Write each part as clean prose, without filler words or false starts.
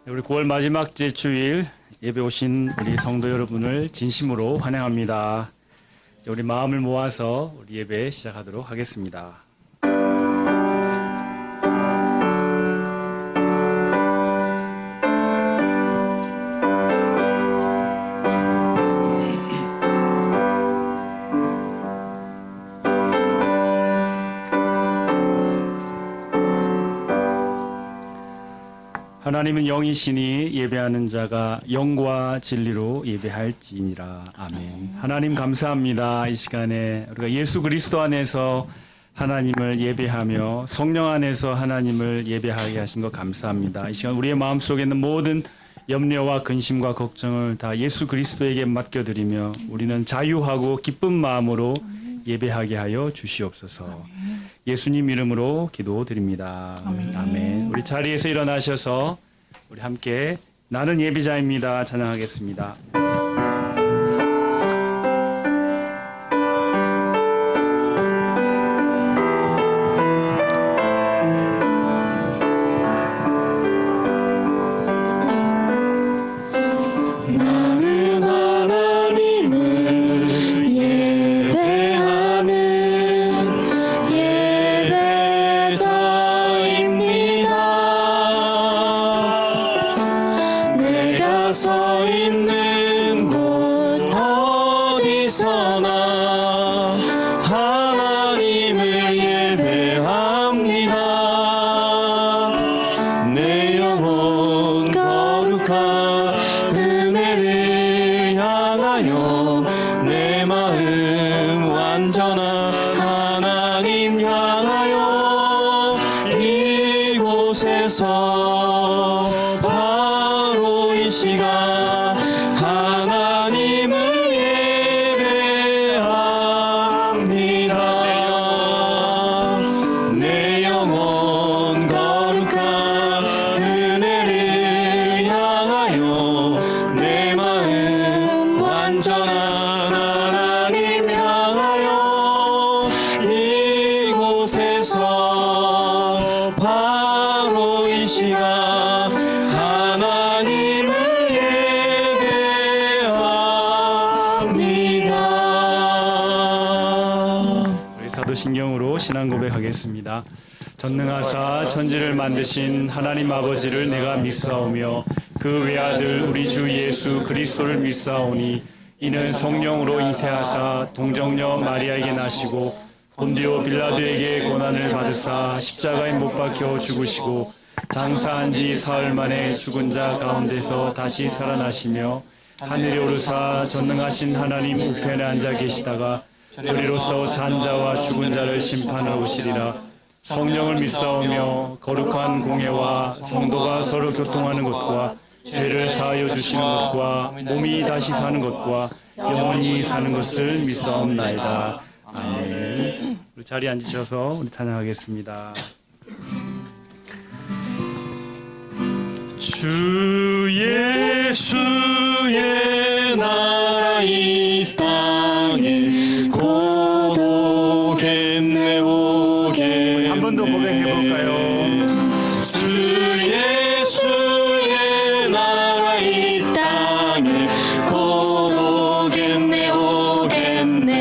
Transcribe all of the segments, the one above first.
우리 9월 마지막 주일 예배 오신 우리 성도 여러분을 진심으로 환영합니다. 우리 마음을 모아서 우리 예배 시작하도록 하겠습니다. 하나님은 영이시니 예배하는 자가 영과 진리로 예배할지니라. 아멘. 하나님 감사합니다. 이 시간에 우리가 예수 그리스도 안에서 하나님을 예배하며 성령 안에서 하나님을 예배하게 하신 것 감사합니다. 이 시간 우리의 마음속에 있는 모든 염려와 근심과 걱정을 다 예수 그리스도에게 맡겨드리며 우리는 자유하고 기쁜 마음으로 예배하게 하여 주시옵소서. 예수님 이름으로 기도드립니다. 아멘. 우리 자리에서 일어나셔서 우리 함께 나는 예배자입니다 찬양하겠습니다. 서 있는 곳 어디서나 하나님을 예배합니다. 내 영혼 거룩한 은혜를 향하여 내 마음 완전한 하나님 향하여 이곳에서 시간 하나님을 예배합니다. 내 영혼 거룩한 은혜를 향하여 내 마음 완전한 하나님 향하여 이곳에서 바로 이 시간 사도신경으로 신앙 고백하겠습니다. 전능하사 천지를 만드신 하나님 아버지를 내가 믿사오며 그 외아들 우리 주 예수 그리스도를 믿사오니 이는 성령으로 잉태하사 동정녀 마리아에게 나시고 본디오 빌라도에게 고난을 받으사 십자가에 못 박혀 죽으시고 장사한 지 사흘 만에 죽은 자 가운데서 다시 살아나시며 하늘에 오르사 전능하신 하나님 우편에 앉아 계시다가 저리로서 산 자와 죽은 자를 심판하러 오시리라. 성령을 믿사오며 거룩한 공예와 성도가 서로 교통하는 것과 죄를 사하여 주시는 것과 몸이 다시 사는 것과 영원히 사는 것을 믿사옵나이다. 아멘. 우리 자리에 앉으셔서 우리 찬양하겠습니다. 주 예수의 나라 이 땅에 고독했네 오겠네. 한 번 더 고백해 볼까요? 주 예수의 나라 이 땅에 고독했네 오겠네.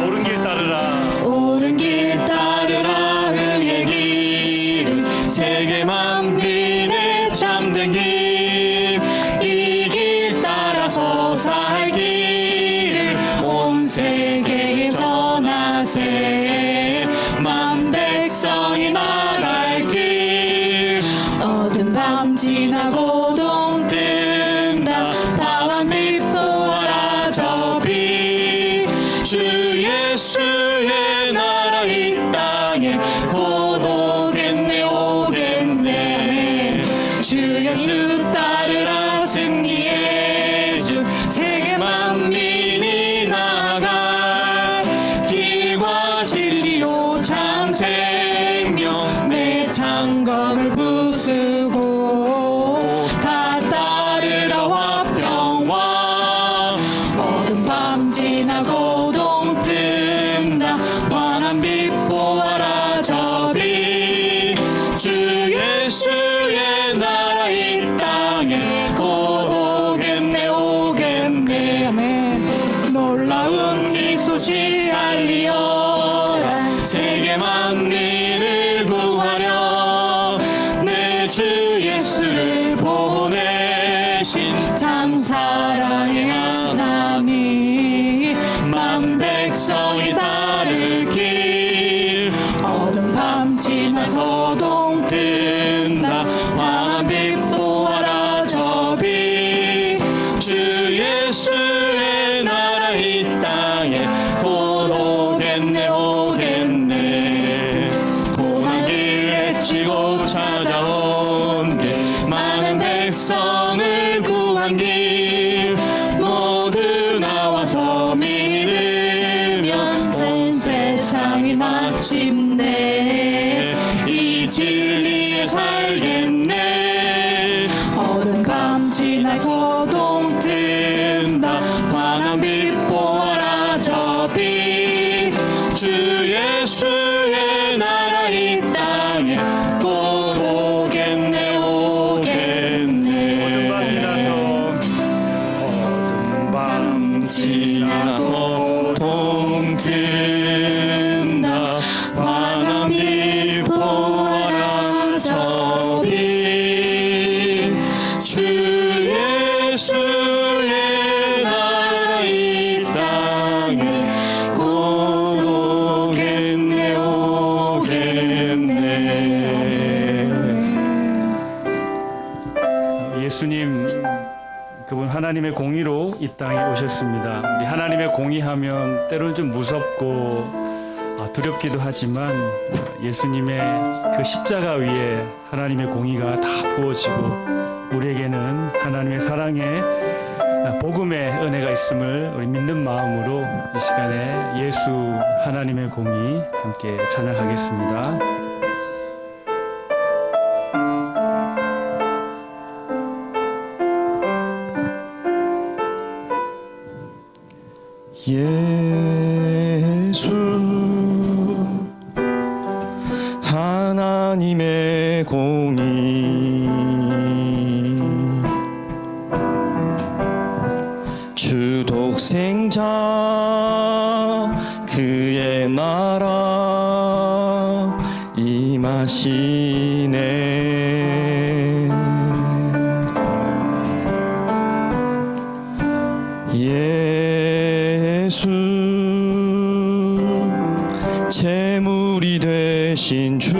옳은 길 따르라. 옳은 길 따르라. 의의 길을 세계 만민의 참된 길 이 길 따라서 살 길을 온 세계에 전하세. 만 백성이 나갈 길 어두운 밤 지나고 동 뜬다. 다만 빛보아라 저 빛. 주 예수의 나라 이 땅에 고독했네 오겠네. 주 예수 따르라. 승리의 주 세계 만민이 나아갈 길과 진리로 참 생명 내 장검을 부수고 다 따르라 화평왕. 어두운 밤 지나고 동 뜬다. 놀라운 이 소식 알리어라. 세계 만민을 구하려 내 주 예수를 보내신 참 사랑의 하나님. 만 백성이 따를 길 어둠 밤 지나서 동뜬다. 환한 빛 보아라 저 빛. 주 예수의 나라 이 땅에 곧 오겠네 오겠네. 고난 길 헤치고 찾아온 길 많은 백성을 구한 길 모두 나와서 믿으면 온 세상이 마침내 이 진리에 살겠네. 어두운 밤 지나서 동뜬다. 환한 빛 보아라 저 빛. 주 예수의 나라 이 땅에 곧 오겠네 오겠네. 어둠 밤 지나서 동뜬다. 환한 빛 보아라 저 빛. 주 예수의 나라 이 땅에 곧 오겠네 오겠네. 예수님 그분 하나님의 공의로 이 땅에 오셨습니다. 우리 하나님의 공의하면 때로는 좀 무섭고 두렵기도 하지만 예수님의 그 십자가 위에 하나님의 공의가 다 부어지고 우리에게는 하나님의 사랑의 복음의 은혜가 있음을 우리 믿는 마음으로 이 시간에 예수 하나님의 공의 함께 찬양하겠습니다. 예수 하나님의 공의 주 독생자 그의 나라 임하시네. 예수 제물이 되신 주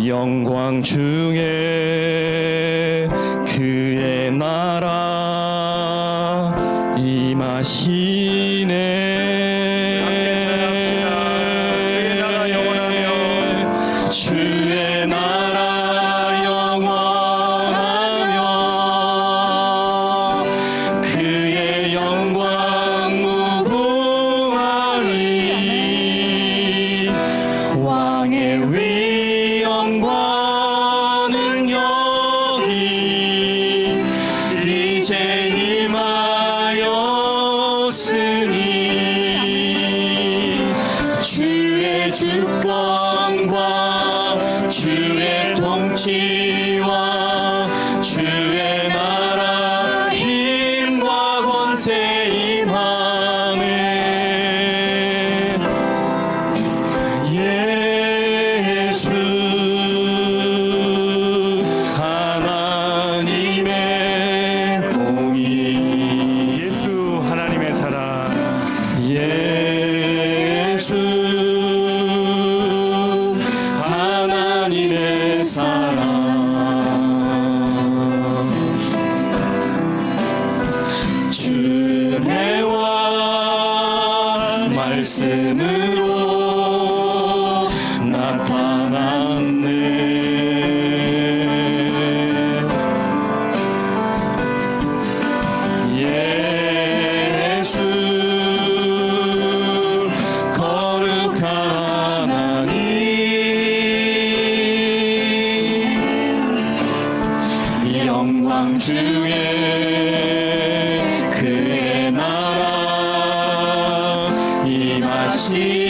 영광 중에 그의 나라 임하시네. 주의 나라 영원하며 그의 영광 무궁하리. 왕의 위 영광 능력이 이제 임하였으니 주의 주권과 주의 통치와 주의 나라 힘과 권세 임하네. 예수 하나님의 공의 예수 하나님의 사랑 예수 하나님의 사랑 주 은혜와 말씀으로 나타났네. 예수 거룩한 하나님 영광 중에 그의 나라 임하시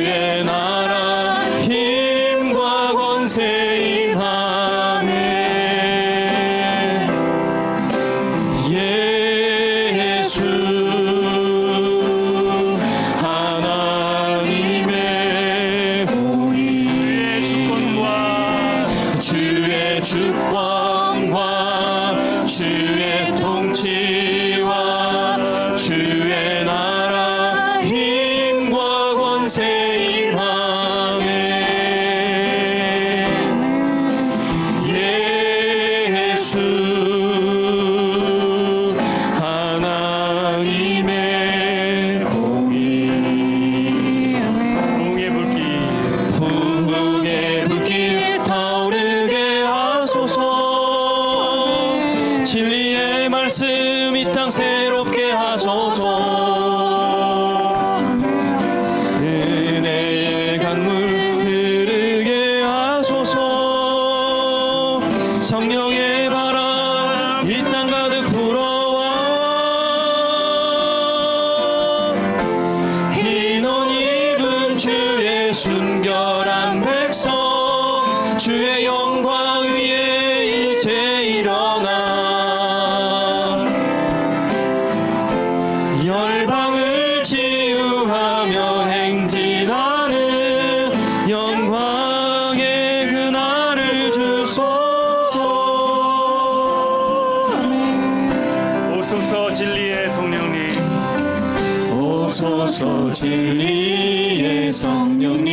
주의 나라 힘과 권세 임하네. 예수 하나님의 공의 주의 주권과 주의 통치와 주의 나라 힘과 권세 임하네. 예수 하나님의 공의 부흥의 불길 부흥의 불길 타오르게 하소서. 진리의 말씀 이 땅 새롭게 하소서. 은혜의 강물 흐르게 하소서. 성령의 바람 이 땅 가득 불어와. 흰 옷 입은 주의 순결한 백성 주의 영광 위에 이제 일어나. 열방을 치유하며 행진하는 영광의 그날을 주소서. 오소서 진리의 성령님 오소서 진리의 성령님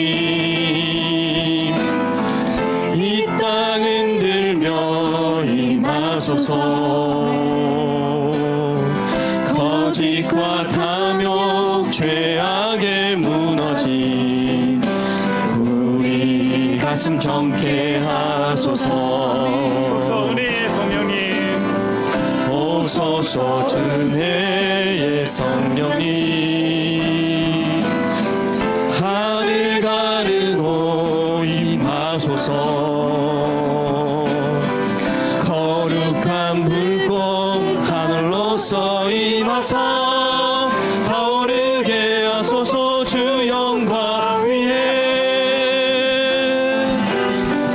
이 땅 흔들며 임하소서. 거짓과 탐욕 죄악에 무너진 우리 가슴 정케 하소서. 오소서 은혜의 성령님 오소서 은혜의 성령님 하늘 가르고 임하소서. 거룩한 불꽃 하늘로서 임하사 타오르게 하소서. 주 영광 위에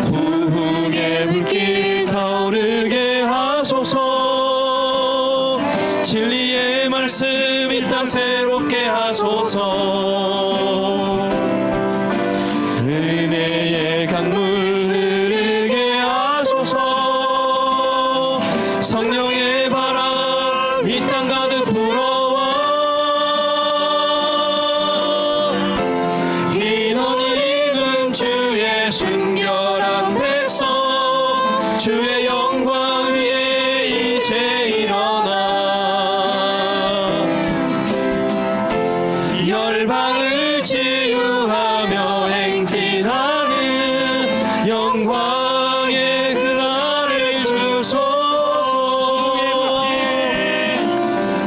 부흥의 불길 타오르게 하소서. 진리의 말씀 이 땅 새롭게 하소서. 은혜의 강물 흐르게 하소서. 성령의 바람 이 땅 가득 불어와. 흰 옷 입은 주의 순결한 백성 주의 영광 위에 이제 일어나. 열방을 치유하며 행진하는 영광의 그날을 주소서.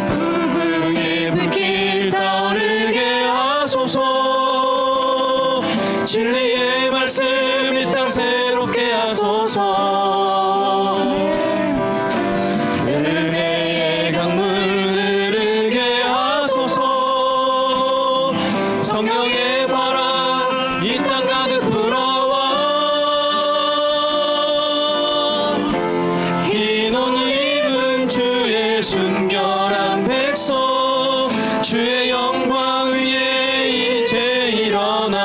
부흥의 불길 타오르게 하소서. 진리의 말씀 이 땅 새롭게 하소서. 은혜의 강물 흐르게 하소서. 성령의 바람 이 땅 가득 불어와. 흰 옷 입은 주의 순결한 백성 주의 영광 위에 이제 일어나.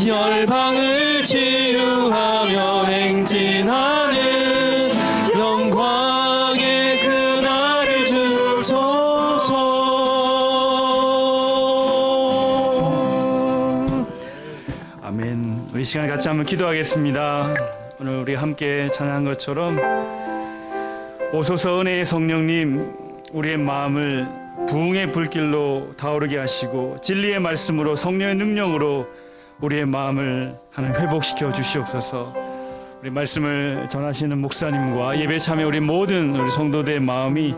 열방을 치유하며 행진하는 영광의 그날을 주소서. 아멘. 우리 시간 같이 한번 기도하겠습니다. 오늘 우리 함께 찬양한 것처럼 오소서 은혜의 성령님 우리의 마음을 부흥의 불길로 타오르게 하시고 진리의 말씀으로 성령의 능력으로 우리의 마음을 하나님 회복시켜 주시옵소서. 우리 말씀을 전하시는 목사님과 예배 참여 우리 모든 우리 성도들의 마음이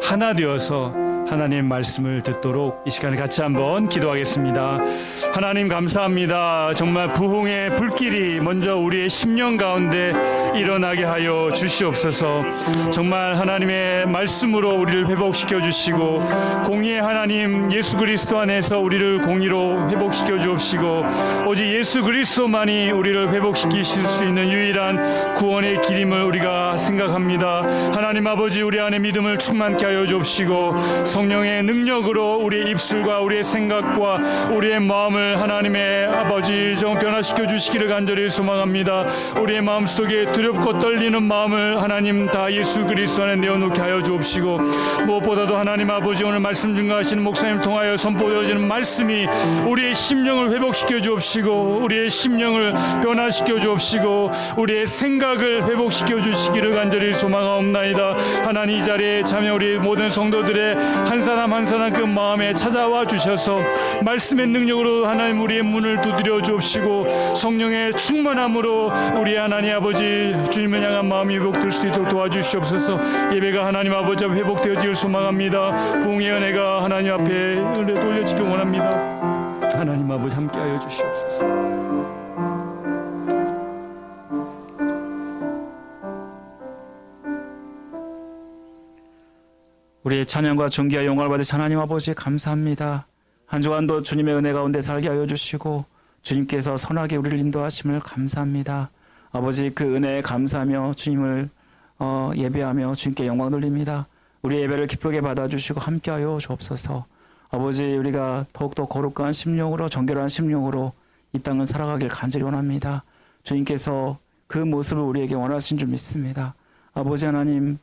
하나 되어서 하나님 말씀을 듣도록 이 시간에 같이 한번 기도하겠습니다. 하나님 감사합니다. 정말 부흥의 불길이 먼저 우리의 심령 가운데 일어나게 하여 주시옵소서. 정말 하나님의 말씀으로 우리를 회복시켜 주시고 공의의 하나님 예수 그리스도 안에서 우리를 공의로 회복시켜 주옵시고 오직 예수 그리스도만이 우리를 회복시키실 수 있는 유일한 구원의 길임을 우리가 생각합니다. 하나님 아버지 우리 안에 믿음을 충만케 하여 주옵시고 성령의 능력으로 우리의 입술과 우리의 생각과 우리의 마음을 하나님의 아버지 정 변화시켜 주시기를 간절히 소망합니다. 우리의 마음속에 두렵고 떨리는 마음을 하나님 다 예수 그리스도 안에 내어놓게 하여 주옵시고 무엇보다도 하나님 아버지 오늘 말씀 증거하시는 목사님 통하여 선포되어지는 말씀이 우리의 심령을 회복시켜 주옵시고 우리의 심령을 변화시켜 주옵시고 우리의 생각을 회복시켜 주시기를 간절히 소망하옵나이다. 하나님 이 자리에 참여 우리 모든 성도들의 한 사람 한 사람 그 마음에 찾아와 주셔서 말씀의 능력으로 하나님 우리의 문을 두드려 주옵시고 성령의 충만함으로 우리 하나님 아버지 주님을 향한 마음이 회복될 수 있도록 도와주시옵소서. 예배가 하나님 아버지 앞에 회복되어지길 소망합니다. 부흥의 은혜가 하나님 앞에 은혜 돌려지길 원합니다. 하나님 아버지 함께하여 주시옵소서. 우리의 찬양과 존귀와 영광을 받으신 하나님 아버지 감사합니다. 한 주간도 주님의 은혜 가운데 살게 하여 주시고 주님께서 선하게 우리를 인도하심을 감사합니다. 아버지 그 은혜에 감사하며 주님을 예배하며 주님께 영광 돌립니다. 우리 예배를 기쁘게 받아주시고 함께하여 주옵소서. 아버지 우리가 더욱더 거룩한 심령으로 정결한 심령으로 이 땅을 살아가길 간절히 원합니다. 주님께서 그 모습을 우리에게 원하신 줄 믿습니다. 아버지 하나님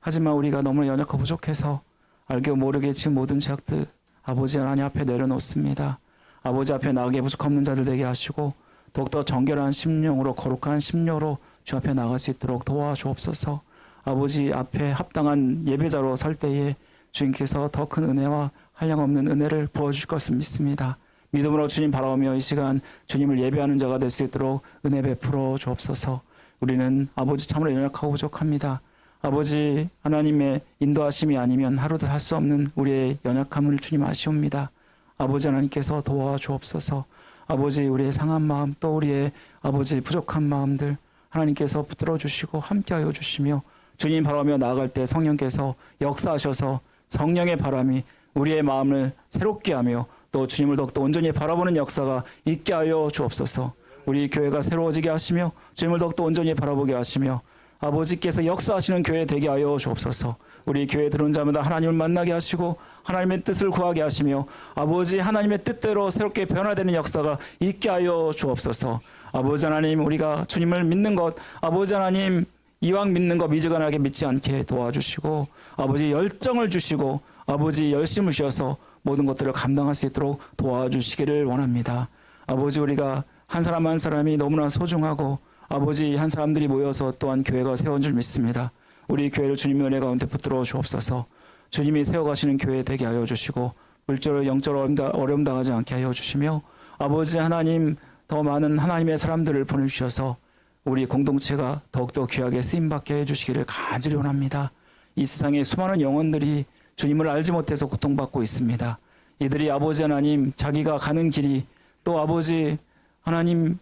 하지만 우리가 너무나 연약하고 부족해서 알게 모르게 지금 모든 죄악들 아버지 하나님 앞에 내려놓습니다. 아버지 앞에 나가게 부족없는 자들 되게 하시고 더욱더 정결한 심령으로 거룩한 심령으로 주 앞에 나갈 수 있도록 도와주옵소서. 아버지 앞에 합당한 예배자로 설 때에 주님께서 더 큰 은혜와 한량없는 은혜를 부어주실 것을 믿습니다. 믿음으로 주님 바라오며 이 시간 주님을 예배하는 자가 될 수 있도록 은혜 베풀어 주옵소서. 우리는 아버지 참으로 연약하고 부족합니다. 아버지 하나님의 인도하심이 아니면 하루도 살 수 없는 우리의 연약함을 주님 아시옵니다. 아버지 하나님께서 도와주옵소서. 아버지 우리의 상한 마음 또 우리의 아버지 부족한 마음들 하나님께서 붙들어 주시고 함께하여 주시며 주님 바라보며 나아갈 때 성령께서 역사하셔서 성령의 바람이 우리의 마음을 새롭게 하며 또 주님을 더욱더 온전히 바라보는 역사가 있게 하여 주옵소서. 우리 교회가 새로워지게 하시며 주님을 더욱더 온전히 바라보게 하시며 아버지께서 역사하시는 교회 되게 하여 주옵소서. 우리 교회에 들어온 자마다 하나님을 만나게 하시고 하나님의 뜻을 구하게 하시며 아버지 하나님의 뜻대로 새롭게 변화되는 역사가 있게 하여 주옵소서. 아버지 하나님 우리가 주님을 믿는 것 아버지 하나님 이왕 믿는 것 미지근하게 믿지 않게 도와주시고 아버지 열정을 주시고 아버지 열심을 주셔서 모든 것들을 감당할 수 있도록 도와주시기를 원합니다. 아버지 우리가 한 사람 한 사람이 너무나 소중하고 아버지 한 사람들이 모여서 또한 교회가 세운 줄 믿습니다. 우리 교회를 주님의 은혜 가운데 붙들어 주옵소서. 주님이 세워가시는 교회 되게 하여 주시고 물질로 영적으로 어려움 당하지 않게 하여 주시며 아버지 하나님 더 많은 하나님의 사람들을 보내주셔서 우리 공동체가 더욱더 귀하게 쓰임받게 해주시기를 간절히 원합니다. 이 세상에 수많은 영혼들이 주님을 알지 못해서 고통받고 있습니다. 이들이 아버지 하나님 자기가 가는 길이 또 아버지 하나님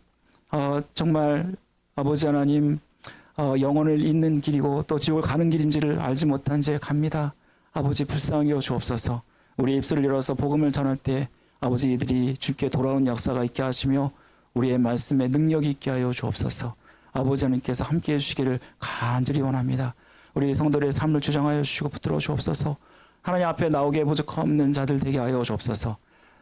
정말 아버지 하나님 영혼을 잇는 길이고 또 지옥을 가는 길인지를 알지 못한 채 갑니다. 아버지 불쌍히 여겨 주옵소서. 우리의 입술을 열어서 복음을 전할 때 아버지 이들이 주께 돌아온 역사가 있게 하시며 우리의 말씀에 능력이 있게 하여 주옵소서. 아버지 하나님께서 함께해 주시기를 간절히 원합니다. 우리 성도들의 삶을 주장하여 주시고 붙들어 주옵소서. 하나님 앞에 나오게 부족없는 자들 되게 하여 주옵소서.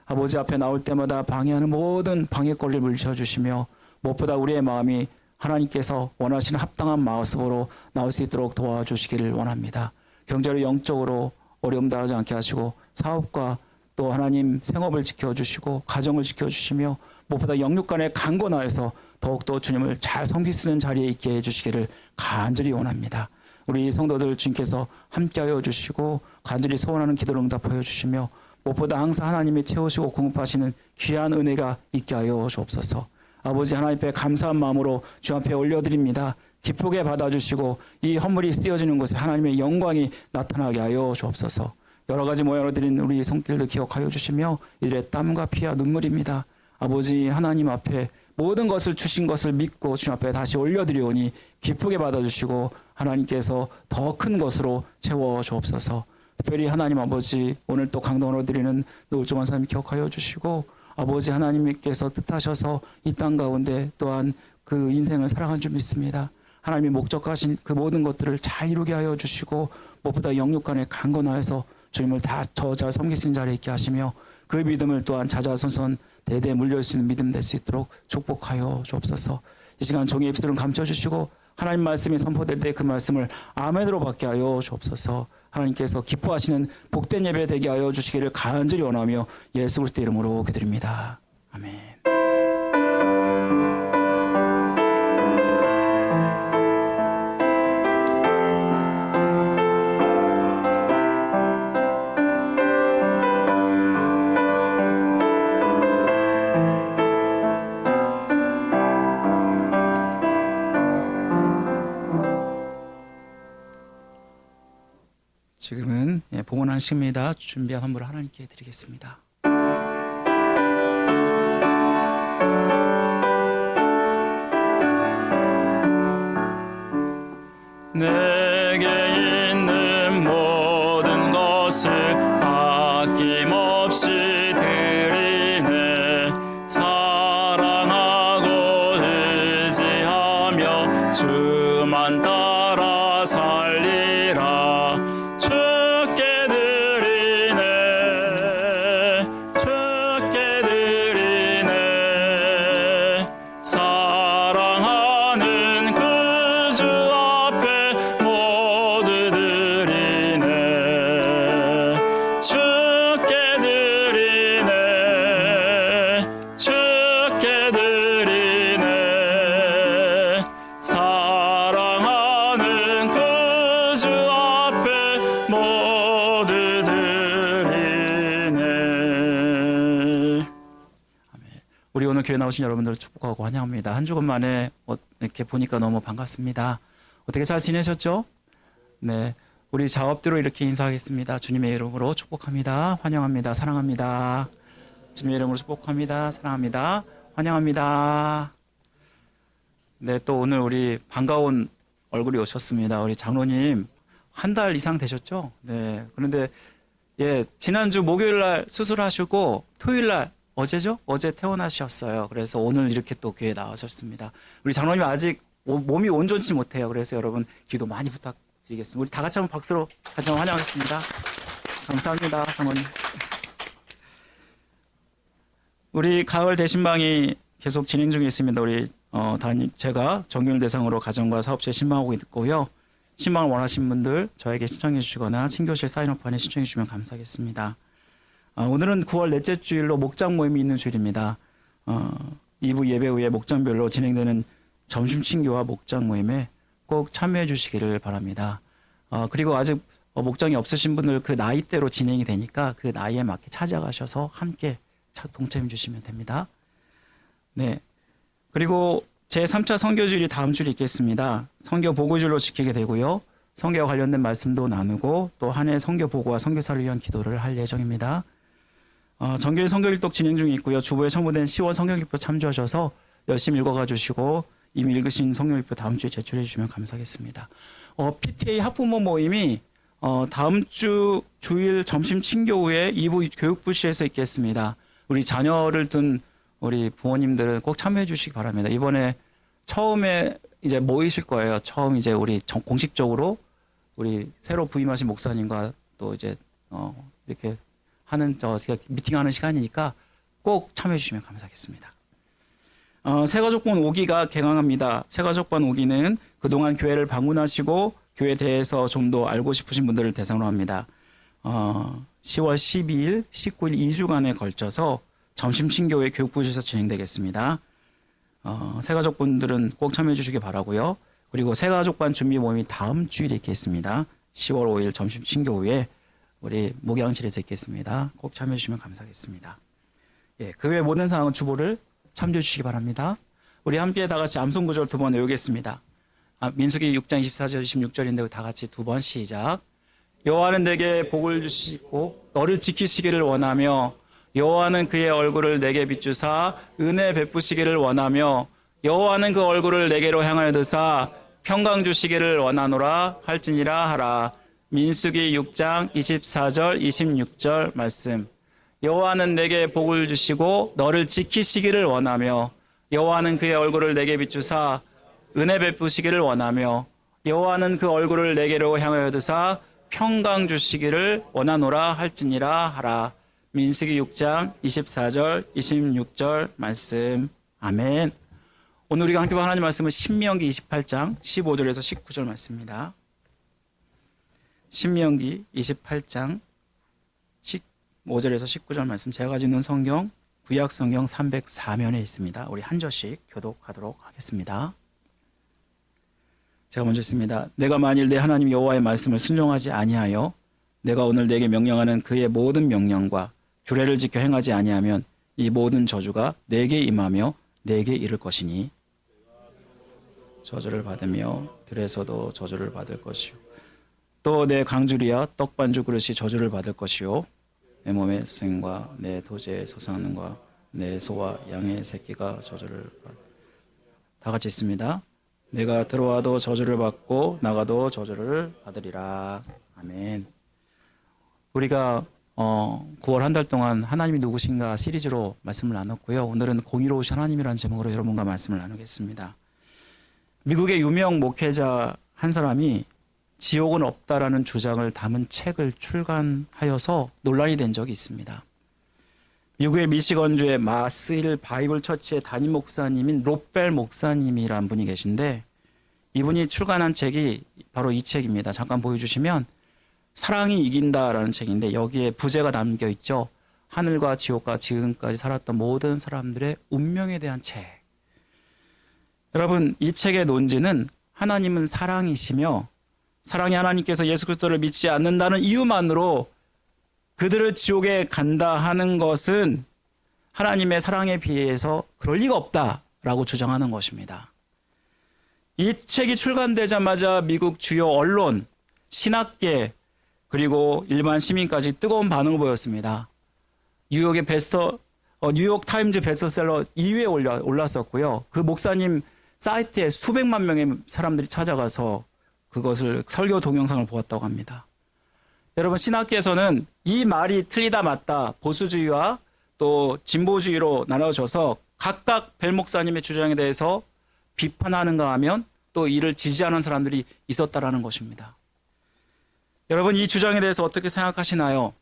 아버지 앞에 나올 때마다 방해하는 모든 방해거리를 물리쳐 주시며 무엇보다 우리의 마음이 하나님께서 원하시는 합당한 마음으로 나올 수 있도록 도와주시기를 원합니다. 경제로 영적으로 어려움 당하지 않게 하시고 사업과 또 하나님 생업을 지켜주시고 가정을 지켜주시며 무엇보다 영육 간의 강건하여서 더욱더 주님을 잘 섬길 수 있는 자리에 있게 해주시기를 간절히 원합니다. 우리 성도들 주님께서 함께하여 주시고 간절히 소원하는 기도를 응답하여 주시며 무엇보다 항상 하나님이 채우시고 공급하시는 귀한 은혜가 있게 하여 주옵소서. 아버지 하나님 앞에 감사한 마음으로 주 앞에 올려드립니다. 기쁘게 받아주시고 이 헌물이 쓰여지는 곳에 하나님의 영광이 나타나게 하여 주옵소서. 여러 가지 모양으로 드린 우리 손길들 기억하여 주시며 이들의 땀과 피와 눈물입니다. 아버지 하나님 앞에 모든 것을 주신 것을 믿고 주님 앞에 다시 올려드리오니 기쁘게 받아주시고 하나님께서 더 큰 것으로 채워 주옵소서. 특별히 하나님 아버지 오늘 또 강동으로 드리는 노을종원 사님 기억하여 주시고 아버지 하나님께서 뜻하셔서 이 땅 가운데 또한 그 인생을 사랑한 줄 믿습니다. 하나님이 목적하신 그 모든 것들을 잘 이루게 하여 주시고 무엇보다 영육간에 강건하여서 주님을 다 저 잘 섬기시는 자리에 있게 하시며 그 믿음을 또한 자자손손 대대 물려올 수 있는 믿음 될 수 있도록 축복하여 주옵소서. 이 시간 종의 입술을 감춰주시고 하나님 말씀이 선포될 때 그 말씀을 아멘으로 받게 하여 주옵소서. 하나님께서 기뻐하시는 복된 예배 되게 하여 주시기를 간절히 원하며 예수 그리스도 이름으로 기도드립니다. 아멘. 지금은 봉헌하십니다. 준비한 헌물을 하나님께 드리겠습니다. 내게 있는 모든 것을 아낌없이 드리네. 사랑하고 의지하며 주만 따라 살리라. 주께 드리네. 주께 드리네. 사랑하는 그 주 앞에 모두 드리네. 주께 드리네. 주께 드리네. 사랑하는 그 주 앞에 모두 드리네. 우리 오늘 교회 나오신 여러분들 축복하고 환영합니다. 한 주간 만에 이렇게 보니까 너무 반갑습니다. 어떻게 잘 지내셨죠? 네, 우리 자업대로 이렇게 인사하겠습니다. 주님의 이름으로 축복합니다. 환영합니다. 사랑합니다. 주님의 이름으로 축복합니다. 사랑합니다. 환영합니다. 네, 또 오늘 우리 반가운 얼굴이 오셨습니다. 우리 장로님 한 달 이상 되셨죠? 네, 그런데 지난주 목요일 날 수술하시고 토요일 날 어제죠? 어제 퇴원하셨어요. 그래서 오늘 이렇게 또 교회에 나와셨습니다. 우리 장로님 아직 몸이 온전치 못해요. 그래서 여러분 기도 많이 부탁드리겠습니다. 우리 다 같이 한번 박수로 다시 한번 환영하겠습니다. 감사합니다, 장로님. 우리 가을 대신방이 계속 진행 중에 있습니다. 우리 제가 정규일 대상으로 가정과 사업체에 신방하고 있고요. 신방을 원하시는 분들 저에게 신청해 주시거나 친교실 사인업판에 신청해 주시면 감사하겠습니다. 오늘은 9월 넷째 주일로 목장 모임이 있는 주일입니다. 2부 예배 후에 목장별로 진행되는 점심 친교와 목장 모임에 꼭 참여해 주시기를 바랍니다. 그리고 아직 목장이 없으신 분들 그 나이대로 진행이 되니까 그 나이에 맞게 찾아가셔서 함께 동참해 주시면 됩니다. 네. 그리고 제3차 선교주일이 다음 주에 있겠습니다. 선교 보고주일로 지키게 되고요. 선교와 관련된 말씀도 나누고 또 한 해 선교 보고와 선교사를 위한 기도를 할 예정입니다. 정교회 선교일독 진행 중에 있고요. 주보에 첨부된 10월 성경일표 참조하셔서 열심히 읽어가 주시고 이미 읽으신 성경일표 다음 주에 제출해 주시면 감사하겠습니다. PTA 학부모 모임이 다음 주 주일 점심 친교 후에 2부 교육부실에서 있겠습니다. 우리 자녀를 둔 우리 부모님들은 꼭 참여해 주시기 바랍니다. 이번에 처음에 이제 모이실 거예요. 처음 이제 우리 공식적으로 우리 새로 부임하신 목사님과 또 이제 이렇게 하는 미팅하는 시간이니까 꼭 참여해 주시면 감사하겠습니다. 새가족반 5기가 개강합니다. 새가족반 5기는 그동안 교회를 방문하시고 교회에 대해서 좀 더 알고 싶으신 분들을 대상으로 합니다. 10월 12일, 19일 2주간에 걸쳐서 점심친교회 교육부에서 진행되겠습니다. 새가족분들은 꼭 참여해 주시기 바라고요. 그리고 새가족반 준비 모임이 다음 주일에 있겠습니다. 10월 5일 점심친교 후에 우리 목양실에서 있겠습니다. 꼭 참여해 주시면 감사하겠습니다. 그 외 모든 사항은 주보를 참조해 주시기 바랍니다. 우리 함께 다 같이 암송 구절 2번 외우겠습니다. 민수기 6장 24절 26절인데 다 같이 2번 시작. 여호와는 내게 복을 주시고 너를 지키시기를 원하며 여호와는 그의 얼굴을 내게 비추사 은혜 베푸시기를 원하며 여호와는 그 얼굴을 내게로 향하여 드사 평강 주시기를 원하노라 할지니라 하라. 민수기 6장 24절 26절 말씀. 여호와는 내게 복을 주시고 너를 지키시기를 원하며 여호와는 그의 얼굴을 내게 비추사 은혜 베푸시기를 원하며 여호와는 그 얼굴을 내게로 향하여 드사 평강 주시기를 원하노라 할지니라 하라. 민수기 6장 24절 26절 말씀. 아멘. 오늘 우리가 함께 본 하나님 말씀은 신명기 28장 15절에서 19절 말씀입니다. 신명기 28장 15절에서 19절 말씀, 제가 가지고 있는 성경 구약 성경 304면에 있습니다. 우리 한 절씩 교독하도록 하겠습니다. 제가 먼저 읽습니다. 내가 만일 내 하나님 여호와의 말씀을 순종하지 아니하여 내가 오늘 내게 명령하는 그의 모든 명령과 규례를 지켜 행하지 아니하면 이 모든 저주가 내게 임하며 내게 이를 것이니 저주를 받으며 들에서도 저주를 받을 것이요 또 내 강주리와 떡반주 그릇이 저주를 받을 것이요 내 몸의 소생과 내 토지의 소산과 내 소와 양의 새끼가 저주를 다 같이 있습니다. 내가 들어와도 저주를 받고 나가도 저주를 받으리라. 아멘. 우리가 9월 한 달 동안 하나님이 누구신가 시리즈로 말씀을 나눴고요. 오늘은 공의로우신 하나님이라는 제목으로 여러분과 말씀을 나누겠습니다. 미국의 유명 목회자 한 사람이 지옥은 없다라는 주장을 담은 책을 출간하여서 논란이 된 적이 있습니다. 미국의 미시건주의 마스힐 바이블 처치의 담임 목사님인 롯벨 목사님이라는 분이 계신데 이분이 출간한 책이 바로 이 책입니다. 잠깐 보여주시면 사랑이 이긴다라는 책인데 여기에 부제가 담겨 있죠. 하늘과 지옥과 지금까지 살았던 모든 사람들의 운명에 대한 책. 여러분, 이 책의 논지는 하나님은 사랑이시며 사랑의 하나님께서 예수 그리스도를 믿지 않는다는 이유만으로 그들을 지옥에 간다 하는 것은 하나님의 사랑에 비해서 그럴 리가 없다라고 주장하는 것입니다. 이 책이 출간되자마자 미국 주요 언론, 신학계, 그리고 일반 시민까지 뜨거운 반응을 보였습니다. 뉴욕의 뉴욕 타임즈 베스트셀러 2위에 올랐었고요. 그 목사님 사이트에 수백만 명의 사람들이 찾아가서 그것을 설교 동영상을 보았다고 합니다. 여러분, 신학계에서는 이 말이 틀리다 맞다 보수주의와 또 진보주의로 나눠져서 각각 벨 목사님의 주장에 대해서 비판하는가 하면 또 이를 지지하는 사람들이 있었다라는 것입니다. 여러분, 이 주장에 대해서 어떻게 생각하시나요?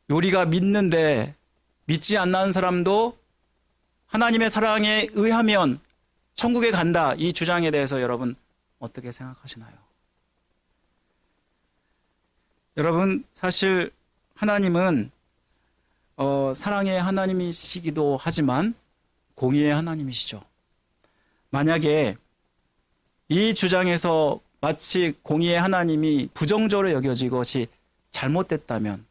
우리가 믿는데 믿지 않는 사람도 하나님의 사랑에 의하면 천국에 간다, 이 주장에 대해서 여러분 어떻게 생각하시나요? 여러분, 사실 하나님은 사랑의 하나님이시기도 하지만 공의의 하나님이시죠. 만약에 이 주장에서 마치 공의의 하나님이 부정적으로 여겨진 것이 잘못됐다면,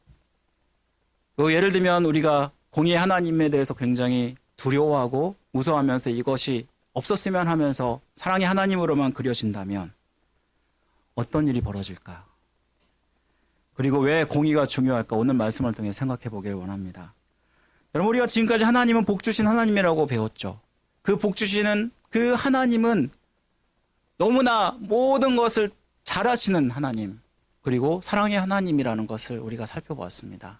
예를 들면 우리가 공의의 하나님에 대해서 굉장히 두려워하고 무서워하면서 이것이 없었으면 하면서 사랑의 하나님으로만 그려진다면 어떤 일이 벌어질까? 그리고 왜 공의가 중요할까? 오늘 말씀을 통해 생각해 보기를 원합니다. 여러분, 우리가 지금까지 하나님은 복 주신 하나님이라고 배웠죠. 그 복 주시는 그 하나님은 너무나 모든 것을 잘하시는 하나님, 그리고 사랑의 하나님이라는 것을 우리가 살펴보았습니다.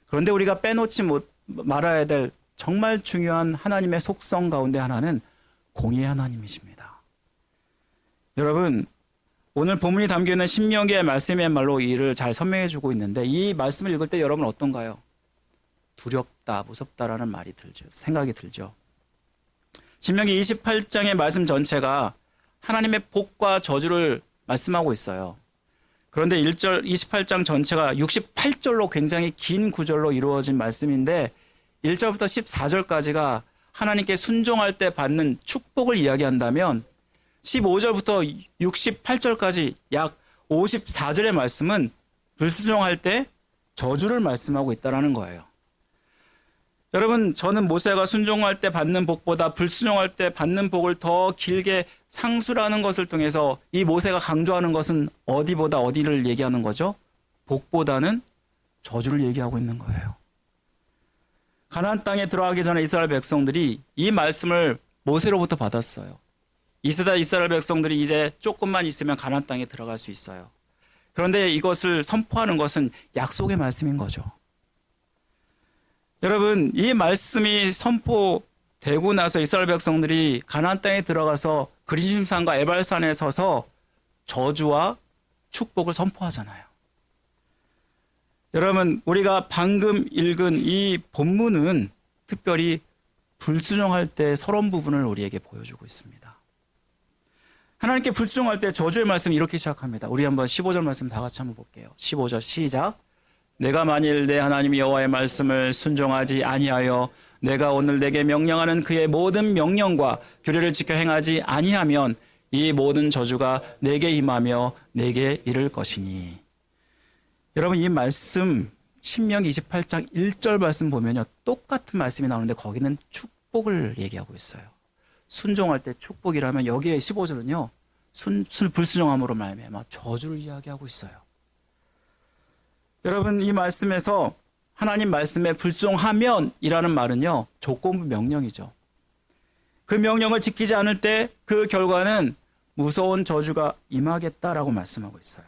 그런데 우리가 빼놓지 말아야 될 정말 중요한 하나님의 속성 가운데 하나는 공의의 하나님이십니다. 여러분, 오늘 본문이 담겨있는 신명기의 말씀이야말로 이를 잘 설명해 주고 있는데 이 말씀을 읽을 때 여러분 어떤가요? 두렵다, 무섭다라는 말이 들죠. 생각이 들죠. 신명기 28장의 말씀 전체가 하나님의 복과 저주를 말씀하고 있어요. 그런데 28장 전체가 68절로 굉장히 긴 구절로 이루어진 말씀인데 1절부터 14절까지가 하나님께 순종할 때 받는 축복을 이야기한다면 15절부터 68절까지 약 54절의 말씀은 불순종할 때 저주를 말씀하고 있다는 거예요. 여러분, 저는 모세가 순종할 때 받는 복보다 불순종할 때 받는 복을 더 길게 상수라는 것을 통해서 이 모세가 강조하는 것은 어디보다 어디를 얘기하는 거죠? 복보다는 저주를 얘기하고 있는 거예요. 가나안 땅에 들어가기 전에 이스라엘 백성들이 이 말씀을 모세로부터 받았어요. 이스라엘 백성들이 이제 조금만 있으면 가나안 땅에 들어갈 수 있어요. 그런데 이것을 선포하는 것은 약속의 말씀인 거죠. 여러분, 이 말씀이 선포되고 나서 이스라엘 백성들이 가나안 땅에 들어가서 그리심산과 에발산에 서서 저주와 축복을 선포하잖아요. 여러분, 우리가 방금 읽은 이 본문은 특별히 불순종할 때 서론 부분을 우리에게 보여주고 있습니다. 하나님께 불순종할 때 저주의 말씀이 이렇게 시작합니다. 우리 한번 15절 말씀 다 같이 한번 볼게요. 15절 시작. 내가 만일 내 하나님 여호와의 말씀을 순종하지 아니하여 내가 오늘 내게 명령하는 그의 모든 명령과 규례를 지켜 행하지 아니하면 이 모든 저주가 내게 임하며 내게 이를 것이니. 여러분, 이 말씀 신명기 28장 1절 말씀 보면요, 똑같은 말씀이 나오는데 거기는 축복을 얘기하고 있어요. 순종할 때 축복이라면 여기에 15절은요 불순종함으로 말미암아 저주를 이야기하고 있어요. 여러분, 이 말씀에서 하나님 말씀에 불순종하면이라는 말은요 조건부 명령이죠. 그 명령을 지키지 않을 때 그 결과는 무서운 저주가 임하겠다라고 말씀하고 있어요.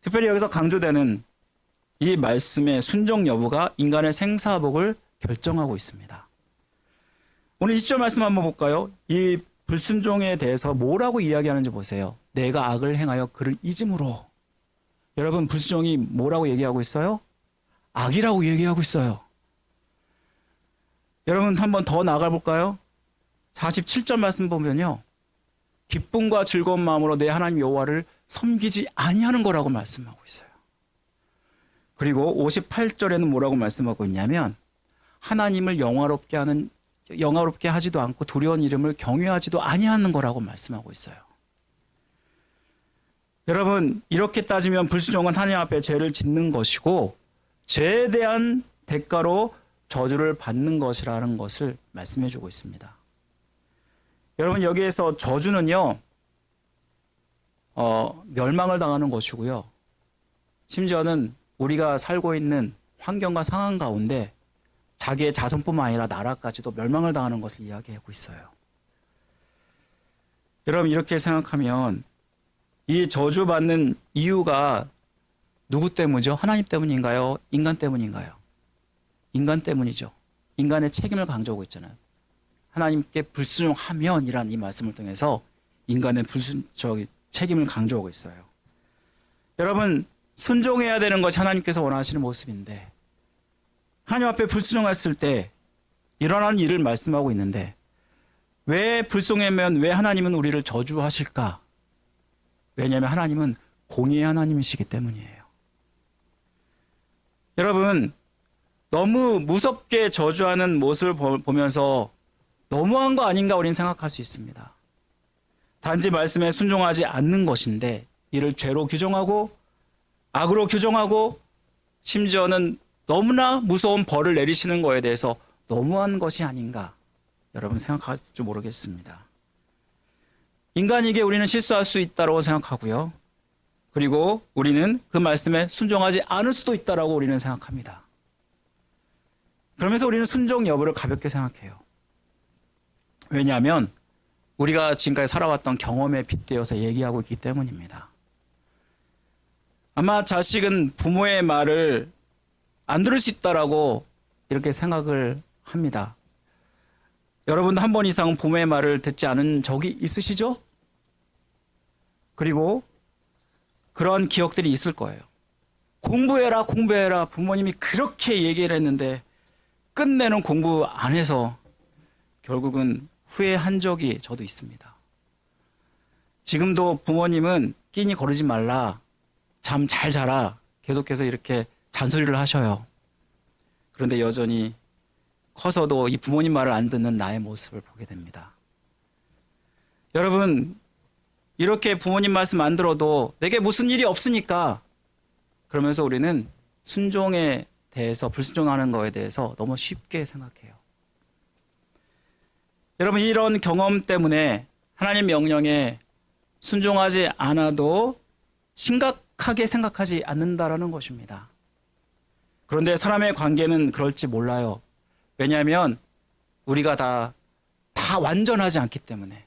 특별히 여기서 강조되는 이 말씀의 순종 여부가 인간의 생사복을 결정하고 있습니다. 오늘 20절 말씀 한번 볼까요? 이 불순종에 대해서 뭐라고 이야기하는지 보세요. 내가 악을 행하여 그를 잊음으로. 여러분, 불순종이 뭐라고 얘기하고 있어요? 악이라고 얘기하고 있어요. 여러분, 한번 더 나아가 볼까요? 47절 말씀 보면요, 기쁨과 즐거운 마음으로 내 하나님 여호와를 섬기지 아니하는 거라고 말씀하고 있어요. 그리고 58절에는 뭐라고 말씀하고 있냐면 하나님을 영화롭게 하지도 않고 두려운 이름을 경외하지도 아니하는 거라고 말씀하고 있어요. 여러분, 이렇게 따지면 불순종은 하나님 앞에 죄를 짓는 것이고 죄에 대한 대가로 저주를 받는 것이라는 것을 말씀해 주고 있습니다. 여러분, 여기에서 저주는요 멸망을 당하는 것이고요, 심지어는 우리가 살고 있는 환경과 상황 가운데 자기의 자손뿐만 아니라 나라까지도 멸망을 당하는 것을 이야기하고 있어요. 여러분, 이렇게 생각하면 이 저주받는 이유가 누구 때문이죠? 하나님 때문인가요? 인간 때문인가요? 인간 때문이죠. 인간의 책임을 강조하고 있잖아요. 하나님께 불순종하면이라는 이 말씀을 통해서 인간의 책임을 강조하고 있어요. 여러분, 순종해야 되는 것이 하나님께서 원하시는 모습인데 하나님 앞에 불순종했을 때 일어나는 일을 말씀하고 있는데 왜 불순종하면 왜 하나님은 우리를 저주하실까? 왜냐하면 하나님은 공의의 하나님이시기 때문이에요. 여러분, 너무 무섭게 저주하는 모습을 보면서 너무한 거 아닌가 우리는 생각할 수 있습니다. 단지 말씀에 순종하지 않는 것인데 이를 죄로 규정하고 악으로 규정하고 심지어는 너무나 무서운 벌을 내리시는 거에 대해서 너무한 것이 아닌가 여러분 생각할지 모르겠습니다. 인간에게 우리는 실수할 수 있다고 생각하고요. 그리고 우리는 그 말씀에 순종하지 않을 수도 있다고 우리는 생각합니다. 그러면서 우리는 순종 여부를 가볍게 생각해요. 왜냐하면 우리가 지금까지 살아왔던 경험에 빗대어서 얘기하고 있기 때문입니다. 아마 자식은 부모의 말을 안 들을 수 있다라고 이렇게 생각을 합니다. 여러분도 한 번 이상 부모의 말을 듣지 않은 적이 있으시죠? 그리고 그런 기억들이 있을 거예요. 공부해라, 공부해라. 부모님이 그렇게 얘기를 했는데 끝내는 공부 안 해서 결국은 후회한 적이 저도 있습니다. 지금도 부모님은 끼니 거르지 말라, 잠 잘 자라 계속해서 이렇게 잔소리를 하셔요. 그런데 여전히 커서도 이 부모님 말을 안 듣는 나의 모습을 보게 됩니다. 여러분, 이렇게 부모님 말씀 안 들어도 내게 무슨 일이 없으니까 그러면서 우리는 순종의 대해서 불순종하는 거에 대해서 너무 쉽게 생각해요. 여러분 이런 경험 때문에 하나님 명령에 순종하지 않아도 심각하게 생각하지 않는다라는 것입니다. 그런데 사람의 관계는 그럴지 몰라요. 왜냐하면 우리가 다 완전하지 않기 때문에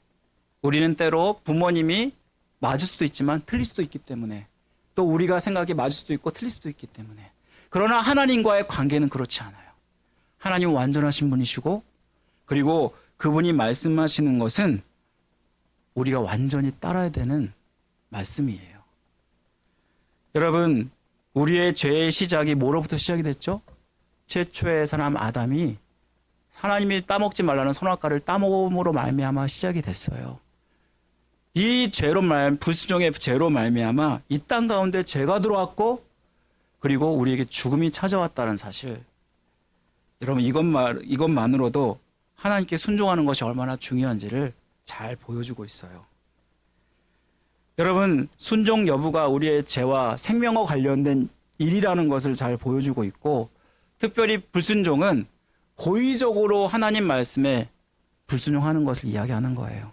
우리는 때로 부모님이 맞을 수도 있지만 틀릴 수도 있기 때문에 또 우리가 생각이 맞을 수도 있고 틀릴 수도 있기 때문에 그러나 하나님과의 관계는 그렇지 않아요. 하나님은 완전하신 분이시고 그리고 그분이 말씀하시는 것은 우리가 완전히 따라야 되는 말씀이에요. 여러분 우리의 죄의 시작이 뭐로부터 시작이 됐죠? 최초의 사람 아담이 하나님이 따먹지 말라는 선악과를 따먹음으로 말미암아 시작이 됐어요. 이 불순종의 죄로 말미암아 이 땅 가운데 죄가 들어왔고 그리고 우리에게 죽음이 찾아왔다는 사실. 여러분 이것만으로도 하나님께 순종하는 것이 얼마나 중요한지를 잘 보여주고 있어요. 여러분 순종 여부가 우리의 죄와 생명과 관련된 일이라는 것을 잘 보여주고 있고 특별히 불순종은 고의적으로 하나님 말씀에 불순종하는 것을 이야기하는 거예요.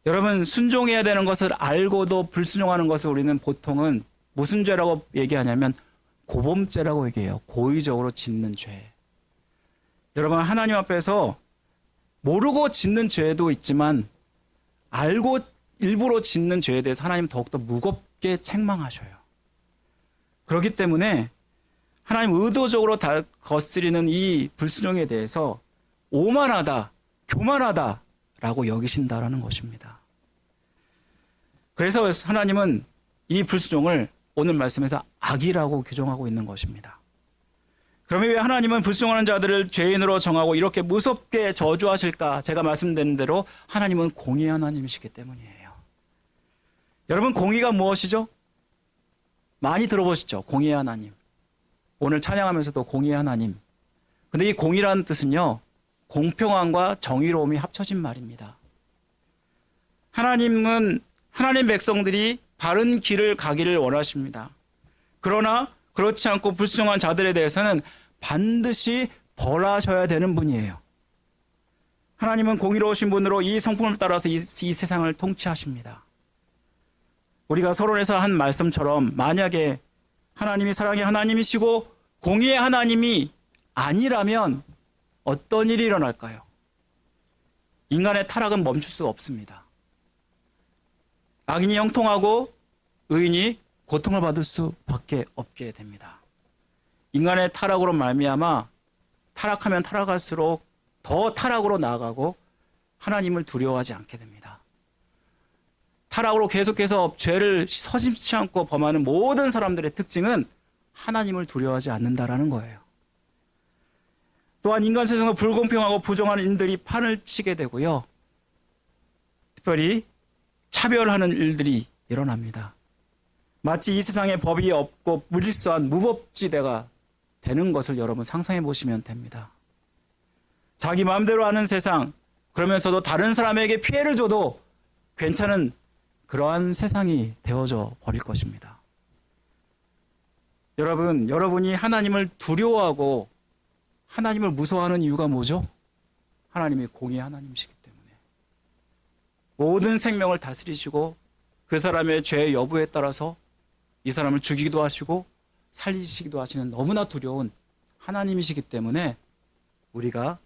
여러분 순종해야 되는 것을 알고도 불순종하는 것을 우리는 보통은 무슨 죄라고 얘기하냐면 고범죄라고 얘기해요. 고의적으로 짓는 죄. 여러분 하나님 앞에서 모르고 짓는 죄도 있지만 알고 일부러 짓는 죄에 대해서 하나님 더욱더 무겁게 책망하셔요. 그렇기 때문에 하나님 의도적으로 다 거스리는 이 불순종에 대해서 오만하다, 교만하다라고 여기신다라는 것입니다. 그래서 하나님은 이 불순종을 오늘 말씀에서 악이라고 규정하고 있는 것입니다. 그러면 왜 하나님은 불순종하는 자들을 죄인으로 정하고 이렇게 무섭게 저주하실까? 제가 말씀드린 대로 하나님은 공의의 하나님이시기 때문이에요. 여러분 공의가 무엇이죠? 많이 들어보시죠? 공의의 하나님. 오늘 찬양하면서도 공의의 하나님. 근데 이 공의라는 뜻은요. 공평함과 정의로움이 합쳐진 말입니다. 하나님은 하나님 백성들이 바른 길을 가기를 원하십니다. 그러나 그렇지 않고 불순종한 자들에 대해서는 반드시 벌하셔야 되는 분이에요. 하나님은 공의로우신 분으로 이 성품을 따라서 이 세상을 통치하십니다. 우리가 서론에서 한 말씀처럼 만약에 하나님이 사랑의 하나님이시고 공의의 하나님이 아니라면 어떤 일이 일어날까요? 인간의 타락은 멈출 수 없습니다. 악인이 형통하고 의인이 고통을 받을 수밖에 없게 됩니다. 인간의 타락으로 말미암아 타락하면 타락할수록 더 타락으로 나아가고 하나님을 두려워하지 않게 됩니다. 타락으로 계속해서 죄를 서슴지 않고 범하는 모든 사람들의 특징은 하나님을 두려워하지 않는다라는 거예요. 또한 인간 세상에서 불공평하고 부정하는 일들이 판을 치게 되고요. 특별히 차별하는 일들이 일어납니다. 마치 이 세상에 법이 없고 무질서한 무법지대가 되는 것을 여러분 상상해 보시면 됩니다. 자기 마음대로 하는 세상, 그러면서도 다른 사람에게 피해를 줘도 괜찮은 그러한 세상이 되어져 버릴 것입니다. 여러분이 하나님을 두려워하고 하나님을 무서워하는 이유가 뭐죠? 하나님이 공의의 하나님이시기 때문에. 모든 생명을 다스리시고 그 사람의 죄 여부에 따라서 이 사람을 죽이기도 하시고 살리시기도 하시는 너무나 두려운 하나님이시기 때문에 우리가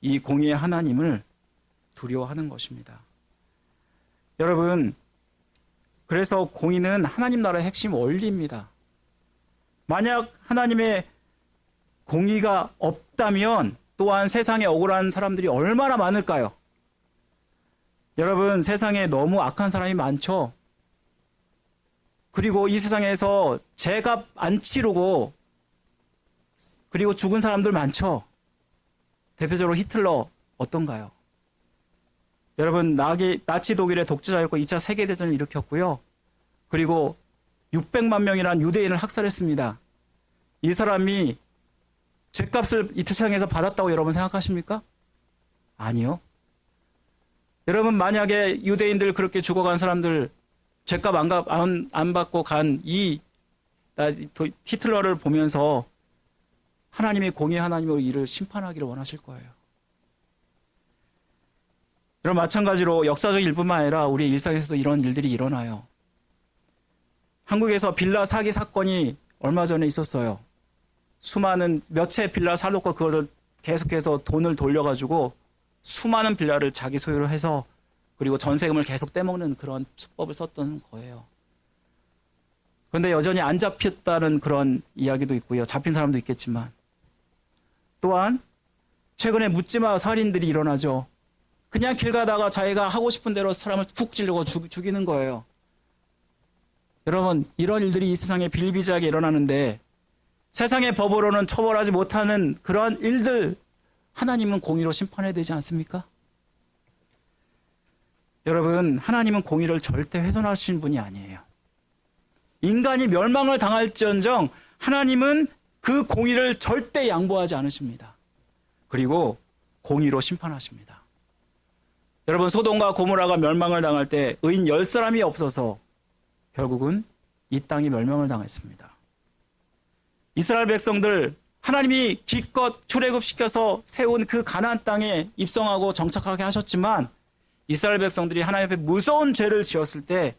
이 공의의 하나님을 두려워하는 것입니다. 여러분, 그래서 공의는 하나님 나라의 핵심 원리입니다. 만약 하나님의 공의가 없다면 또한 세상에 억울한 사람들이 얼마나 많을까요? 여러분, 세상에 너무 악한 사람이 많죠? 그리고 이 세상에서 죄값 안 치르고 그리고 죽은 사람들 많죠? 대표적으로 히틀러 어떤가요? 여러분, 나치 독일의 독재자였고 2차 세계대전을 일으켰고요. 그리고 600만 명이라는 유대인을 학살했습니다. 이 사람이 죄값을 이 세상에서 받았다고 여러분 생각하십니까? 아니요. 여러분, 만약에 유대인들 그렇게 죽어간 사람들 죄값 안 받고 간 이 히틀러를 보면서 하나님이 공의 하나님으로 이를 심판하기를 원하실 거예요. 이런 마찬가지로 역사적 일뿐만 아니라 우리 일상에서도 이런 일들이 일어나요. 한국에서 빌라 사기 사건이 얼마 전에 있었어요. 수많은 몇 채 빌라 사놓고 그것을 계속해서 돈을 돌려가지고 수많은 빌라를 자기 소유로 해서 그리고 전세금을 계속 떼먹는 그런 수법을 썼던 거예요. 그런데 여전히 안 잡혔다는 그런 이야기도 있고요. 잡힌 사람도 있겠지만 또한 최근에 묻지마 살인들이 일어나죠. 그냥 길 가다가 자기가 하고 싶은 대로 사람을 푹 찌르고 죽이는 거예요. 여러분, 이런 일들이 이 세상에 비일비재하게 일어나는데 세상의 법으로는 처벌하지 못하는 그런 일들 하나님은 공의로 심판해야 되지 않습니까? 여러분, 하나님은 공의를 절대 훼손하신 분이 아니에요. 인간이 멸망을 당할지언정 하나님은 그 공의를 절대 양보하지 않으십니다. 그리고 공의로 심판하십니다. 여러분, 소돔과 고모라가 멸망을 당할 때 의인 10사람이 없어서 결국은 이 땅이 멸망을 당했습니다. 이스라엘 백성들 하나님이 기껏 출애굽시켜서 세운 그 가나안 땅에 입성하고 정착하게 하셨지만 이스라엘 백성들이 하나님 앞에 무서운 죄를 지었을 때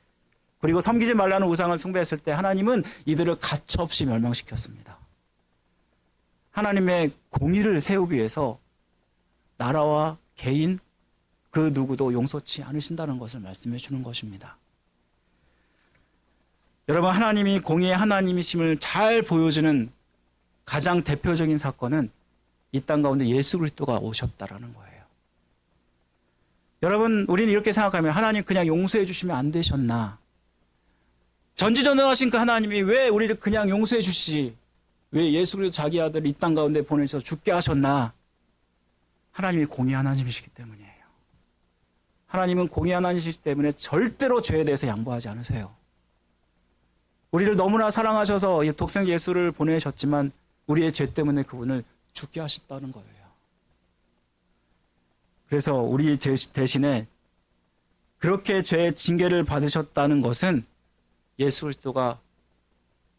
그리고 섬기지 말라는 우상을 숭배했을 때 하나님은 이들을 가차없이 멸망시켰습니다. 하나님의 공의를 세우기 위해서 나라와 개인 그 누구도 용서치 않으신다는 것을 말씀해 주는 것입니다. 여러분, 하나님이 공의의 하나님이심을 잘 보여주는 가장 대표적인 사건은 이 땅 가운데 예수 그리스도가 오셨다라는 거예요. 여러분, 우리는 이렇게 생각하면 하나님 그냥 용서해 주시면 안 되셨나? 전지전능하신 그 하나님이 왜 우리를 그냥 용서해 주시지? 왜 예수 그리스도 자기 아들을 이 땅 가운데 보내서 죽게 하셨나? 하나님이 공의 하나님이시기 때문이에요. 하나님은 공의 하나님이시기 때문에 절대로 죄에 대해서 양보하지 않으세요. 우리를 너무나 사랑하셔서 독생 예수를 보내셨지만 우리의 죄 때문에 그분을 죽게 하셨다는 거예요. 그래서 우리 대신에 그렇게 죄의 징계를 받으셨다는 것은 예수 그리스도가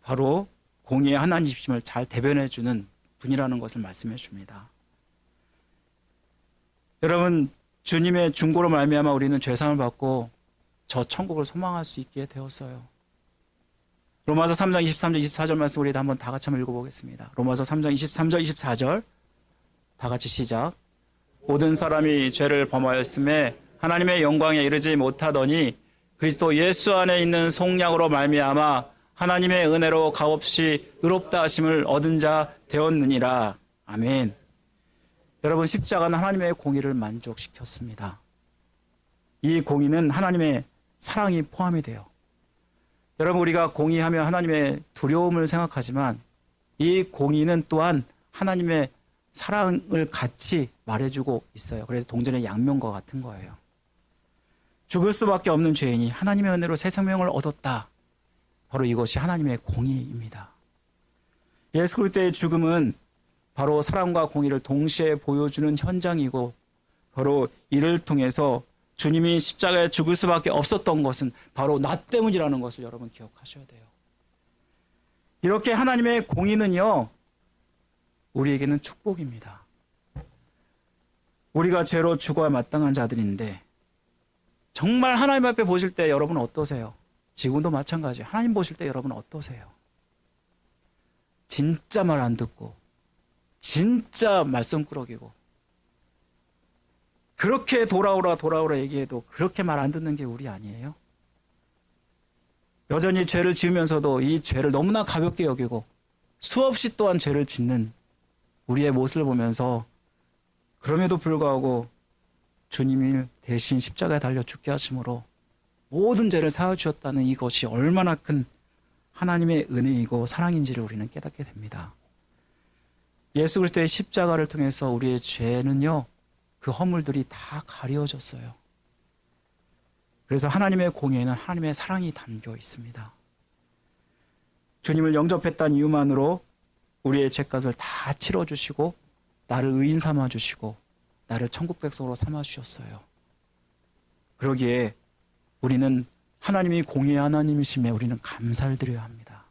바로 공의의 하나님이심을 잘 대변해 주는 분이라는 것을 말씀해 줍니다. 여러분, 주님의 중고로 말미암아 우리는 죄사함을 받고 저 천국을 소망할 수 있게 되었어요. 로마서 3장 23절 24절 말씀 우리 한번 다 같이 한번 읽어보겠습니다. 로마서 3장 23절 24절 다 같이 시작. 모든 사람이 죄를 범하였음에 하나님의 영광에 이르지 못하더니 그리스도 예수 안에 있는 속량으로 말미암아 하나님의 은혜로 값없이 의롭다 하심을 얻은 자 되었느니라. 아멘. 여러분, 십자가는 하나님의 공의를 만족시켰습니다. 이 공의는 하나님의 사랑이 포함이 돼요. 여러분, 우리가 공의하면 하나님의 두려움을 생각하지만 이 공의는 또한 하나님의 사랑을 같이 말해주고 있어요. 그래서 동전의 양면과 같은 거예요. 죽을 수밖에 없는 죄인이 하나님의 은혜로 새 생명을 얻었다. 바로 이것이 하나님의 공의입니다. 예수 그리스도의 죽음은 바로 사랑과 공의를 동시에 보여주는 현장이고 바로 이를 통해서 주님이 십자가에 죽을 수밖에 없었던 것은 바로 나 때문이라는 것을 여러분 기억하셔야 돼요. 이렇게 하나님의 공의는요, 우리에게는 축복입니다. 우리가 죄로 죽어야 마땅한 자들인데 정말 하나님 앞에 보실 때 여러분 어떠세요? 지금도 마찬가지예요. 하나님 보실 때 여러분 어떠세요? 진짜 말 안 듣고 진짜 말썽꾸러기고 그렇게 돌아오라 얘기해도 그렇게 말 안 듣는 게 우리 아니에요? 여전히 죄를 지으면서도 이 죄를 너무나 가볍게 여기고 수없이 또한 죄를 짓는 우리의 모습을 보면서 그럼에도 불구하고 주님이 대신 십자가에 달려 죽게 하심으로 모든 죄를 사하주셨다는 이것이 얼마나 큰 하나님의 은혜이고 사랑인지를 우리는 깨닫게 됩니다. 예수 그리스도의 십자가를 통해서 우리의 죄는요, 그 허물들이 다 가려졌어요. 그래서 하나님의 공의에는 하나님의 사랑이 담겨 있습니다. 주님을 영접했다는 이유만으로 우리의 죄값을 다 치러주시고 나를 의인 삼아주시고 나를 천국 백성으로 삼아주셨어요. 그러기에 우리는 하나님이 공의의 하나님이심에 우리는 감사를 드려야 합니다.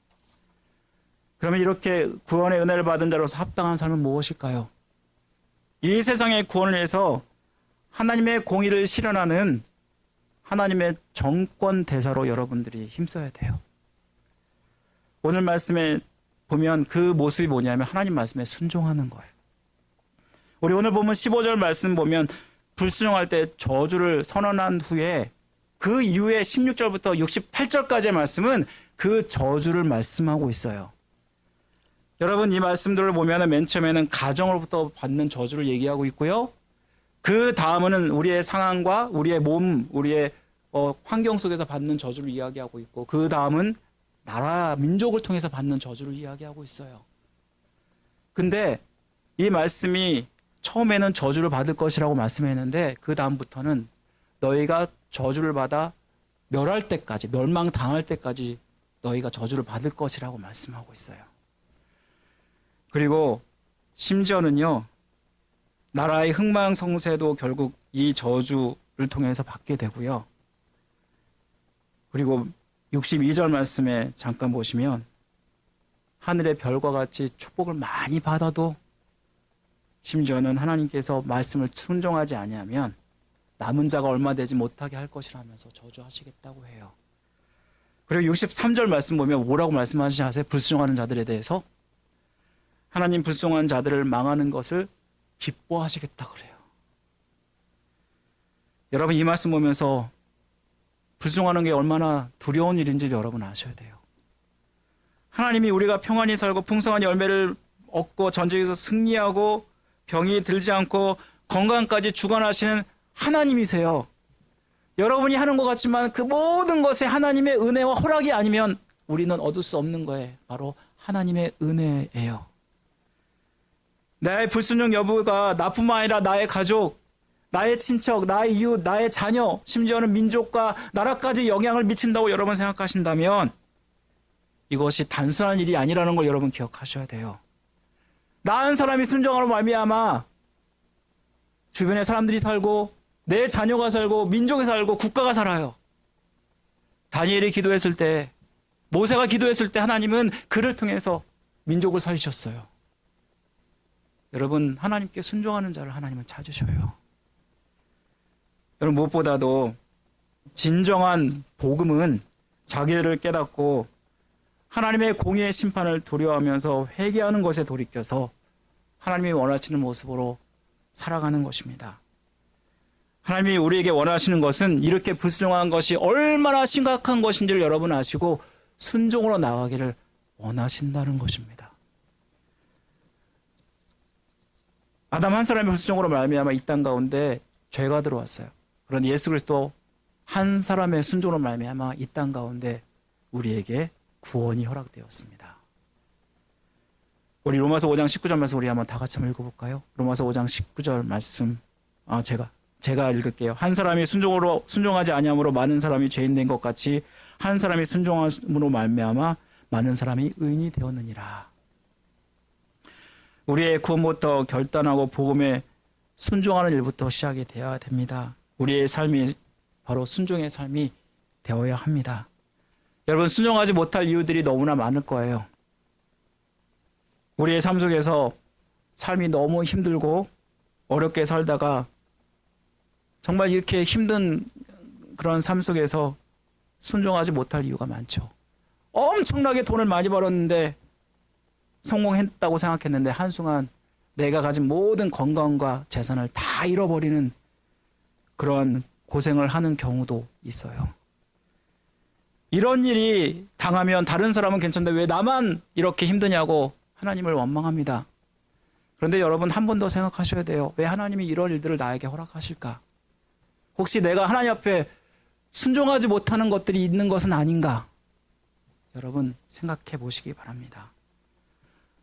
그러면 이렇게 구원의 은혜를 받은 자로서 합당한 삶은 무엇일까요? 이 세상의 구원을 위해서 하나님의 공의를 실현하는 하나님의 정권 대사로 여러분들이 힘써야 돼요. 오늘 말씀에 보면 그 모습이 뭐냐면 하나님 말씀에 순종하는 거예요. 우리 오늘 보면 15절 말씀 보면 불순종할 때 저주를 선언한 후에 그 이후에 16절부터 68절까지의 말씀은 그 저주를 말씀하고 있어요. 여러분 이 말씀들을 보면 맨 처음에는 가정으로부터 받는 저주를 얘기하고 있고요. 그 다음은 우리의 상황과 우리의 몸, 우리의 환경 속에서 받는 저주를 이야기하고 있고 그 다음은 나라, 민족을 통해서 받는 저주를 이야기하고 있어요. 근데 이 말씀이 처음에는 저주를 받을 것이라고 말씀했는데 그 다음부터는 너희가 저주를 받아 멸할 때까지, 멸망당할 때까지 너희가 저주를 받을 것이라고 말씀하고 있어요. 그리고 심지어는요, 나라의 흥망성쇠도 결국 이 저주를 통해서 받게 되고요. 그리고 62절 말씀에 잠깐 보시면 하늘의 별과 같이 축복을 많이 받아도 심지어는 하나님께서 말씀을 순종하지 아니하면 남은 자가 얼마 되지 못하게 할 것이라면서 저주하시겠다고 해요. 그리고 63절 말씀 보면 뭐라고 말씀하시지 아세요? 불순종하는 자들에 대해서 하나님 불순종하는 자들을 망하는 것을 기뻐하시겠다 그래요. 여러분 이 말씀 보면서 불순종하는 게 얼마나 두려운 일인지 여러분 아셔야 돼요. 하나님이 우리가 평안히 살고 풍성한 열매를 얻고 전쟁에서 승리하고 병이 들지 않고 건강까지 주관하시는 하나님이세요. 여러분이 하는 것 같지만 그 모든 것에 하나님의 은혜와 허락이 아니면 우리는 얻을 수 없는 거예요. 바로 하나님의 은혜예요. 나의 불순종 여부가 나뿐만 아니라 나의 가족, 나의 친척, 나의 이웃, 나의 자녀, 심지어는 민족과 나라까지 영향을 미친다고 여러분 생각하신다면 이것이 단순한 일이 아니라는 걸 여러분 기억하셔야 돼요. 나 한 사람이 순종하로 말미암아 주변에 사람들이 살고 내 자녀가 살고 민족이 살고 국가가 살아요. 다니엘이 기도했을 때, 모세가 기도했을 때 하나님은 그를 통해서 민족을 살리셨어요. 여러분 하나님께 순종하는 자를 하나님은 찾으셔요. 여러분 무엇보다도 진정한 복음은 자기를 깨닫고 하나님의 공의의 심판을 두려워하면서 회개하는 것에 돌이켜서 하나님이 원하시는 모습으로 살아가는 것입니다. 하나님이 우리에게 원하시는 것은 이렇게 불순종한 것이 얼마나 심각한 것인지를 여러분 아시고 순종으로 나가기를 원하신다는 것입니다. 아담 한 사람의 불순종으로 말미암아 이 땅 가운데 죄가 들어왔어요. 그런데 예수 그리스도 한 사람의 순종으로 말미암아 이 땅 가운데 우리에게 구원이 허락되었습니다. 우리 로마서 5장 19절 말씀 우리 한번 다 같이 한번 읽어볼까요? 로마서 5장 19절 말씀 제가 읽을게요. 한 사람이 순종하지 아니함으로 많은 사람이 죄인 된 것 같이 한 사람이 순종함으로 말미암아 많은 사람이 의인이 되었느니라. 우리의 구원부터 결단하고 복음에 순종하는 일부터 시작이 되어야 됩니다. 우리의 삶이 바로 순종의 삶이 되어야 합니다. 여러분 순종하지 못할 이유들이 너무나 많을 거예요. 우리의 삶 속에서 삶이 너무 힘들고 어렵게 살다가 정말 이렇게 힘든 그런 삶 속에서 순종하지 못할 이유가 많죠. 엄청나게 돈을 많이 벌었는데 성공했다고 생각했는데 한순간 내가 가진 모든 건강과 재산을 다 잃어버리는 그런 고생을 하는 경우도 있어요. 이런 일이 당하면 다른 사람은 괜찮은데 왜 나만 이렇게 힘드냐고 하나님을 원망합니다. 그런데 여러분 한 번 더 생각하셔야 돼요. 왜 하나님이 이런 일들을 나에게 허락하실까? 혹시 내가 하나님 앞에 순종하지 못하는 것들이 있는 것은 아닌가? 여러분 생각해 보시기 바랍니다.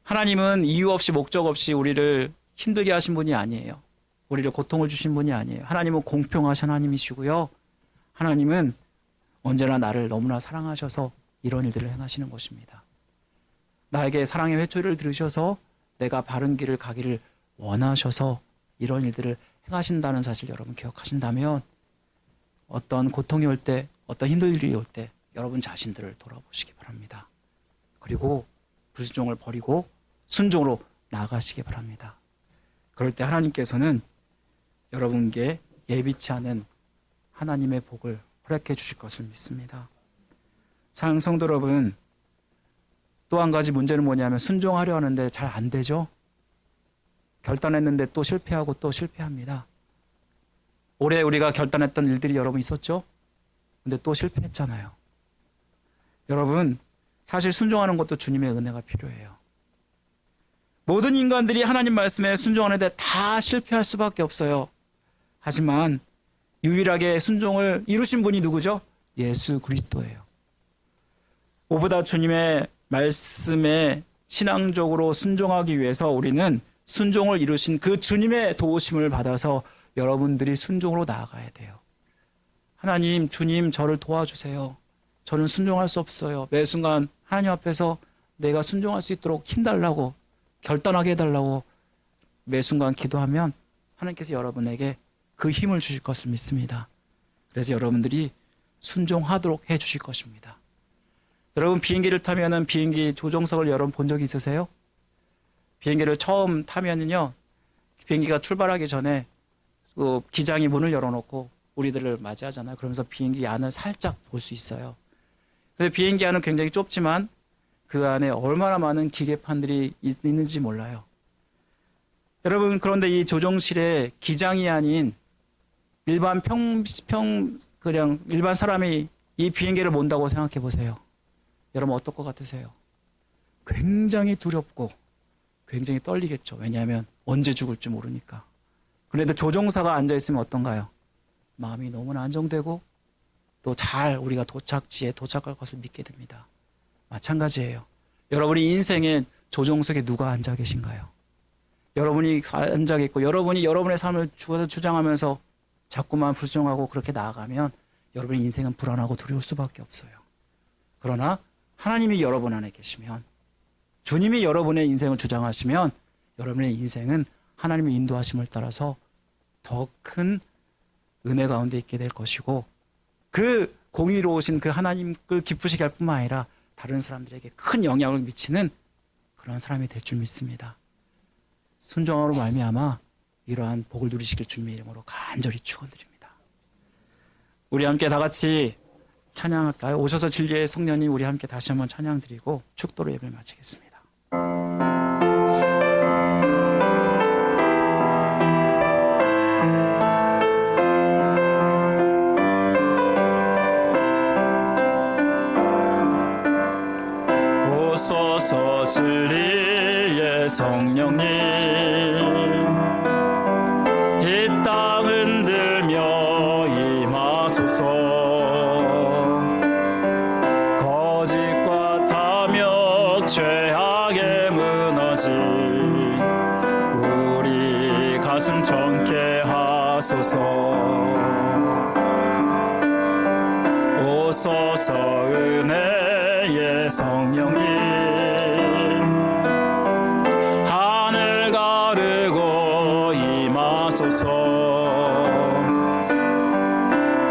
하나님은 이유 없이 목적 없이 우리를 힘들게 하신 분이 아니에요. 우리를 고통을 주신 분이 아니에요. 하나님은 공평하신 하나님이시고요. 하나님은 언제나 나를 너무나 사랑하셔서 이런 일들을 행하시는 것입니다. 나에게 사랑의 회초리를 들으셔서 내가 바른 길을 가기를 원하셔서 이런 일들을 행하신다는 사실 여러분 기억하신다면 어떤 고통이 올 때, 어떤 힘든 일이 올 때 여러분 자신들을 돌아보시기 바랍니다. 그리고 불순종을 버리고 순종으로 나아가시기 바랍니다. 그럴 때 하나님께서는 여러분께 예비치 않은 하나님의 복을 허락해 주실 것을 믿습니다. 사랑하는 성도 여러분, 또 한 가지 문제는 뭐냐면 순종하려 하는데 잘 안 되죠. 결단했는데 또 실패하고 또 실패합니다. 올해 우리가 결단했던 일들이 여러분 있었죠? 근데 또 실패했잖아요. 여러분, 사실 순종하는 것도 주님의 은혜가 필요해요. 모든 인간들이 하나님 말씀에 순종하는데 다 실패할 수밖에 없어요. 하지만 유일하게 순종을 이루신 분이 누구죠? 예수 그리스도예요. 무엇보다 주님의 말씀에 신앙적으로 순종하기 위해서 우리는 순종을 이루신 그 주님의 도우심을 받아서 여러분들이 순종으로 나아가야 돼요. 하나님, 주님 저를 도와주세요. 저는 순종할 수 없어요. 매 순간 하나님 앞에서 내가 순종할 수 있도록 힘달라고, 결단하게 해달라고 매 순간 기도하면 하나님께서 여러분에게 그 힘을 주실 것을 믿습니다. 그래서 여러분들이 순종하도록 해 주실 것입니다. 여러분, 비행기를 타면은 비행기 조종석을 여러분 본 적이 있으세요? 비행기를 처음 타면은요, 비행기가 출발하기 전에 그 기장이 문을 열어놓고 우리들을 맞이하잖아요. 그러면서 비행기 안을 살짝 볼 수 있어요. 근데 비행기 안은 굉장히 좁지만 그 안에 얼마나 많은 기계판들이 있는지 몰라요. 여러분, 그런데 이 조종실에 기장이 아닌 일반 그냥 일반 사람이 이 비행기를 몬다고 생각해 보세요. 여러분 어떨 것 같으세요? 굉장히 두렵고 굉장히 떨리겠죠. 왜냐하면 언제 죽을지 모르니까. 그런데 조종사가 앉아있으면 어떤가요? 마음이 너무나 안정되고 또 잘 우리가 도착지에 도착할 것을 믿게 됩니다. 마찬가지예요. 여러분이 인생의 조종석에 누가 앉아 계신가요? 여러분이 앉아 있고 여러분이 여러분의 삶을 주장하면서 자꾸만 불순종하고 그렇게 나아가면 여러분의 인생은 불안하고 두려울 수밖에 없어요. 그러나 하나님이 여러분 안에 계시면, 주님이 여러분의 인생을 주장하시면 여러분의 인생은 하나님의 인도하심을 따라서 더 큰 은혜 가운데 있게 될 것이고, 그 공의로우신 그 하나님을 기쁘시게 할 뿐만 아니라 다른 사람들에게 큰 영향을 미치는 그런 사람이 될 줄 믿습니다. 순종으로 말미암아 이러한 복을 누리시길 주님의 이름으로 간절히 축원드립니다. 우리 함께 다 같이 찬양할까요? 오셔서 진리의 성령님, 우리 함께 다시 한번 찬양드리고 축도로 예배를 마치겠습니다. 오소서 진리의 성령님, 이 땅 흔들며 임하소서. 거짓과 탐욕 죄악에 무너진 우리 가슴 정케 하소서. 오소서 은혜의 성령님, 하늘 가르고 임하소서.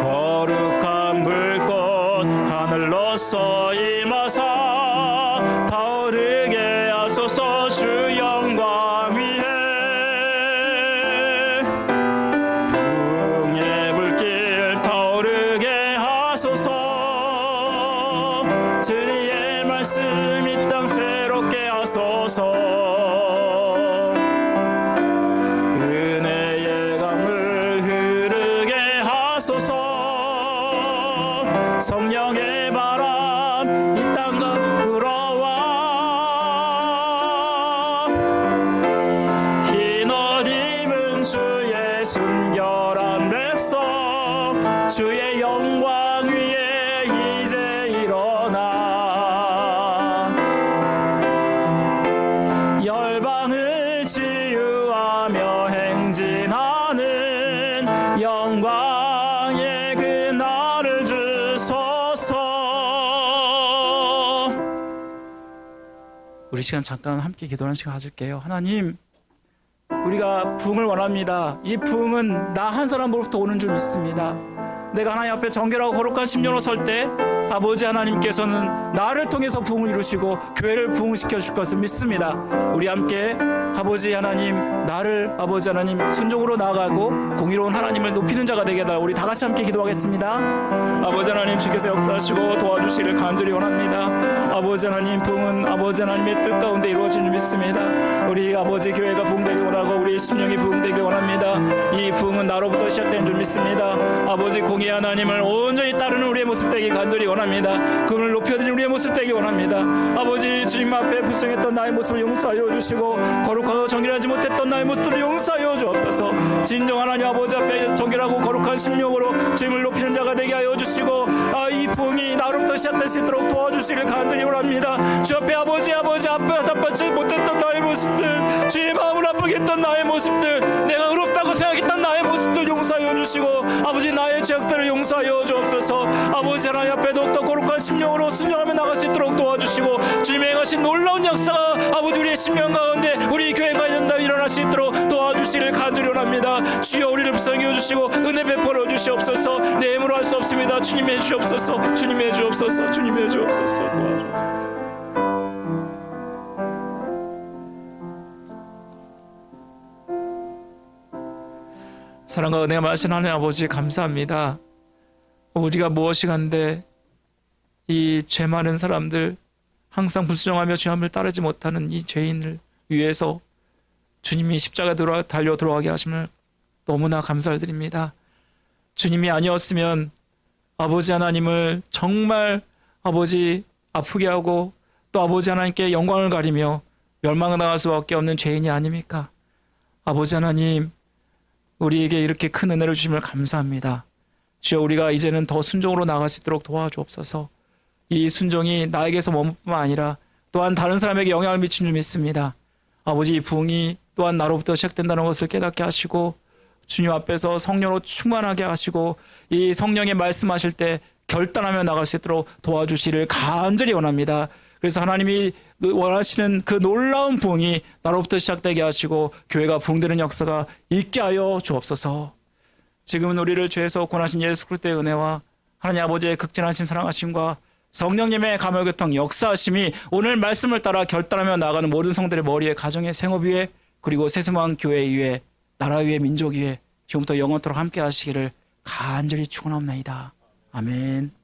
거룩한 불꽃 하늘로서 임하사 타오르게 하소서. 주 영광 위에 풍의 불길 타오르게 하소서. 진리의 말씀 이 땅 새롭게 하소서. 은혜의 강물 흐르게 하소서. 성령의 바람 이 땅과 불어와 흰 옷 입은 주의 순결한 백성, 주의 영광 위에 이제 일어나 열방을 치유하며 행진하는 영광의 그날을 주소서. 우리 시간 잠깐 함께 기도하는 시간 가질게요. 하나님, 우리가 부흥을 원합니다. 이 부흥은 나 한 사람으로부터 오는 줄 믿습니다. 내가 하나님 앞에 정결하고 거룩한 심령으로 설 때 아버지 하나님께서는 나를 통해서 부흥을 이루시고 교회를 부흥시켜 줄 것을 믿습니다. 우리 함께 아버지 하나님, 나를 아버지 하나님 순종으로 나아가고 공의로운 하나님을 높이는 자가 되게 해달라. 우리 다 같이 함께 기도하겠습니다. 아버지 하나님, 주께서 역사하시고 도와주시기를 간절히 원합니다. 아버지 하나님, 부흥은 아버지 하나님의 뜻 가운데 이루어지는 줄 믿습니다. 우리 아버지 교회가 부흥되기 원하고 우리 심령이 부흥되기 원합니다. 이 부흥은 나로부터 시작되는 줄 믿습니다. 아버지 공의 하나님을 온전히 따르는 우리의 모습 되기 간절히 원합니다. 그분을 높여드리는 우리의 모습 되기 원합니다. 아버지, 주님 앞에 불쌍했던 나의 모습을 용서하여 주시고 거룩하고 정결하지 못했던 나의 모습을 용서하여 주옵소서. 진정 하나님 아버지 앞에 정결하고 거룩한 심령으로 주님을 높이는 자가 되게 하여 주시고 이 부흥이 나로부터 시작될 수 있도록 도와주시길 간절히 원합니다. 주 앞에 아버지 앞에 답받지 못했던 나의 모습들, 주의 마음을 아프게 했던 나의 모습들, 내가 의롭다고 생각했던 나의 모습들 용서하여 주시고 아버지, 나의 죄악들을 용서하여 주옵소서. 아버지 하나님 앞에 더욱더 거룩한 심령으로 순종하며 나갈 수 있도록 도와주시고 주님의 행하신 놀라운 역사가 아버지 우리의 심령 가운데 우리 교회가 일어날 수 있도록 도와주시기를 간절히 원합니다. 주여, 우리를 불쌍히 여주시고 은혜 베풀어 주시옵소서. 내 힘으로 할 수 없습니다. 주님 해주옵소서. 주님 해주옵소서. 주님 해주옵소서. 도와주옵소서. 사랑과 은혜가 많으신 하나님 아버지, 감사합니다. 우리가 무엇이 간데 이 죄 많은 사람들, 항상 불순종하며 주님을 따르지 못하는 이 죄인을 위해서 주님이 십자가에 달려 들어가게 하심을 너무나 감사를 드립니다. 주님이 아니었으면 아버지 하나님을 정말 아버지 아프게 하고 또 아버지 하나님께 영광을 가리며 멸망당할 수밖에 없는 죄인이 아닙니까? 아버지 하나님, 우리에게 이렇게 큰 은혜를 주심을 감사합니다. 주여, 우리가 이제는 더 순종으로 나갈 수 있도록 도와주옵소서. 이 순종이 나에게서 머물 뿐만 아니라 또한 다른 사람에게 영향을 미치는 줄 믿습니다. 아버지, 이 부흥이 또한 나로부터 시작된다는 것을 깨닫게 하시고 주님 앞에서 성령으로 충만하게 하시고 이 성령의 말씀하실 때 결단하며 나갈 수 있도록 도와주시기를 간절히 원합니다. 그래서 하나님이 원하시는 그 놀라운 부흥이 나로부터 시작되게 하시고 교회가 부흥되는 역사가 있게 하여 주옵소서. 지금은 우리를 죄에서 구원하신 예수 그리스도의 은혜와 하나님 아버지의 극진하신 사랑하심과 성령님의 감화교통 역사하심이 오늘 말씀을 따라 결단하며 나아가는 모든 성들의 머리에, 가정의, 생업 위에, 그리고 세스만 교회 위에, 나라 위에, 민족 위에 지금부터 영원토록 함께 하시기를 간절히 축원합니다. 아멘.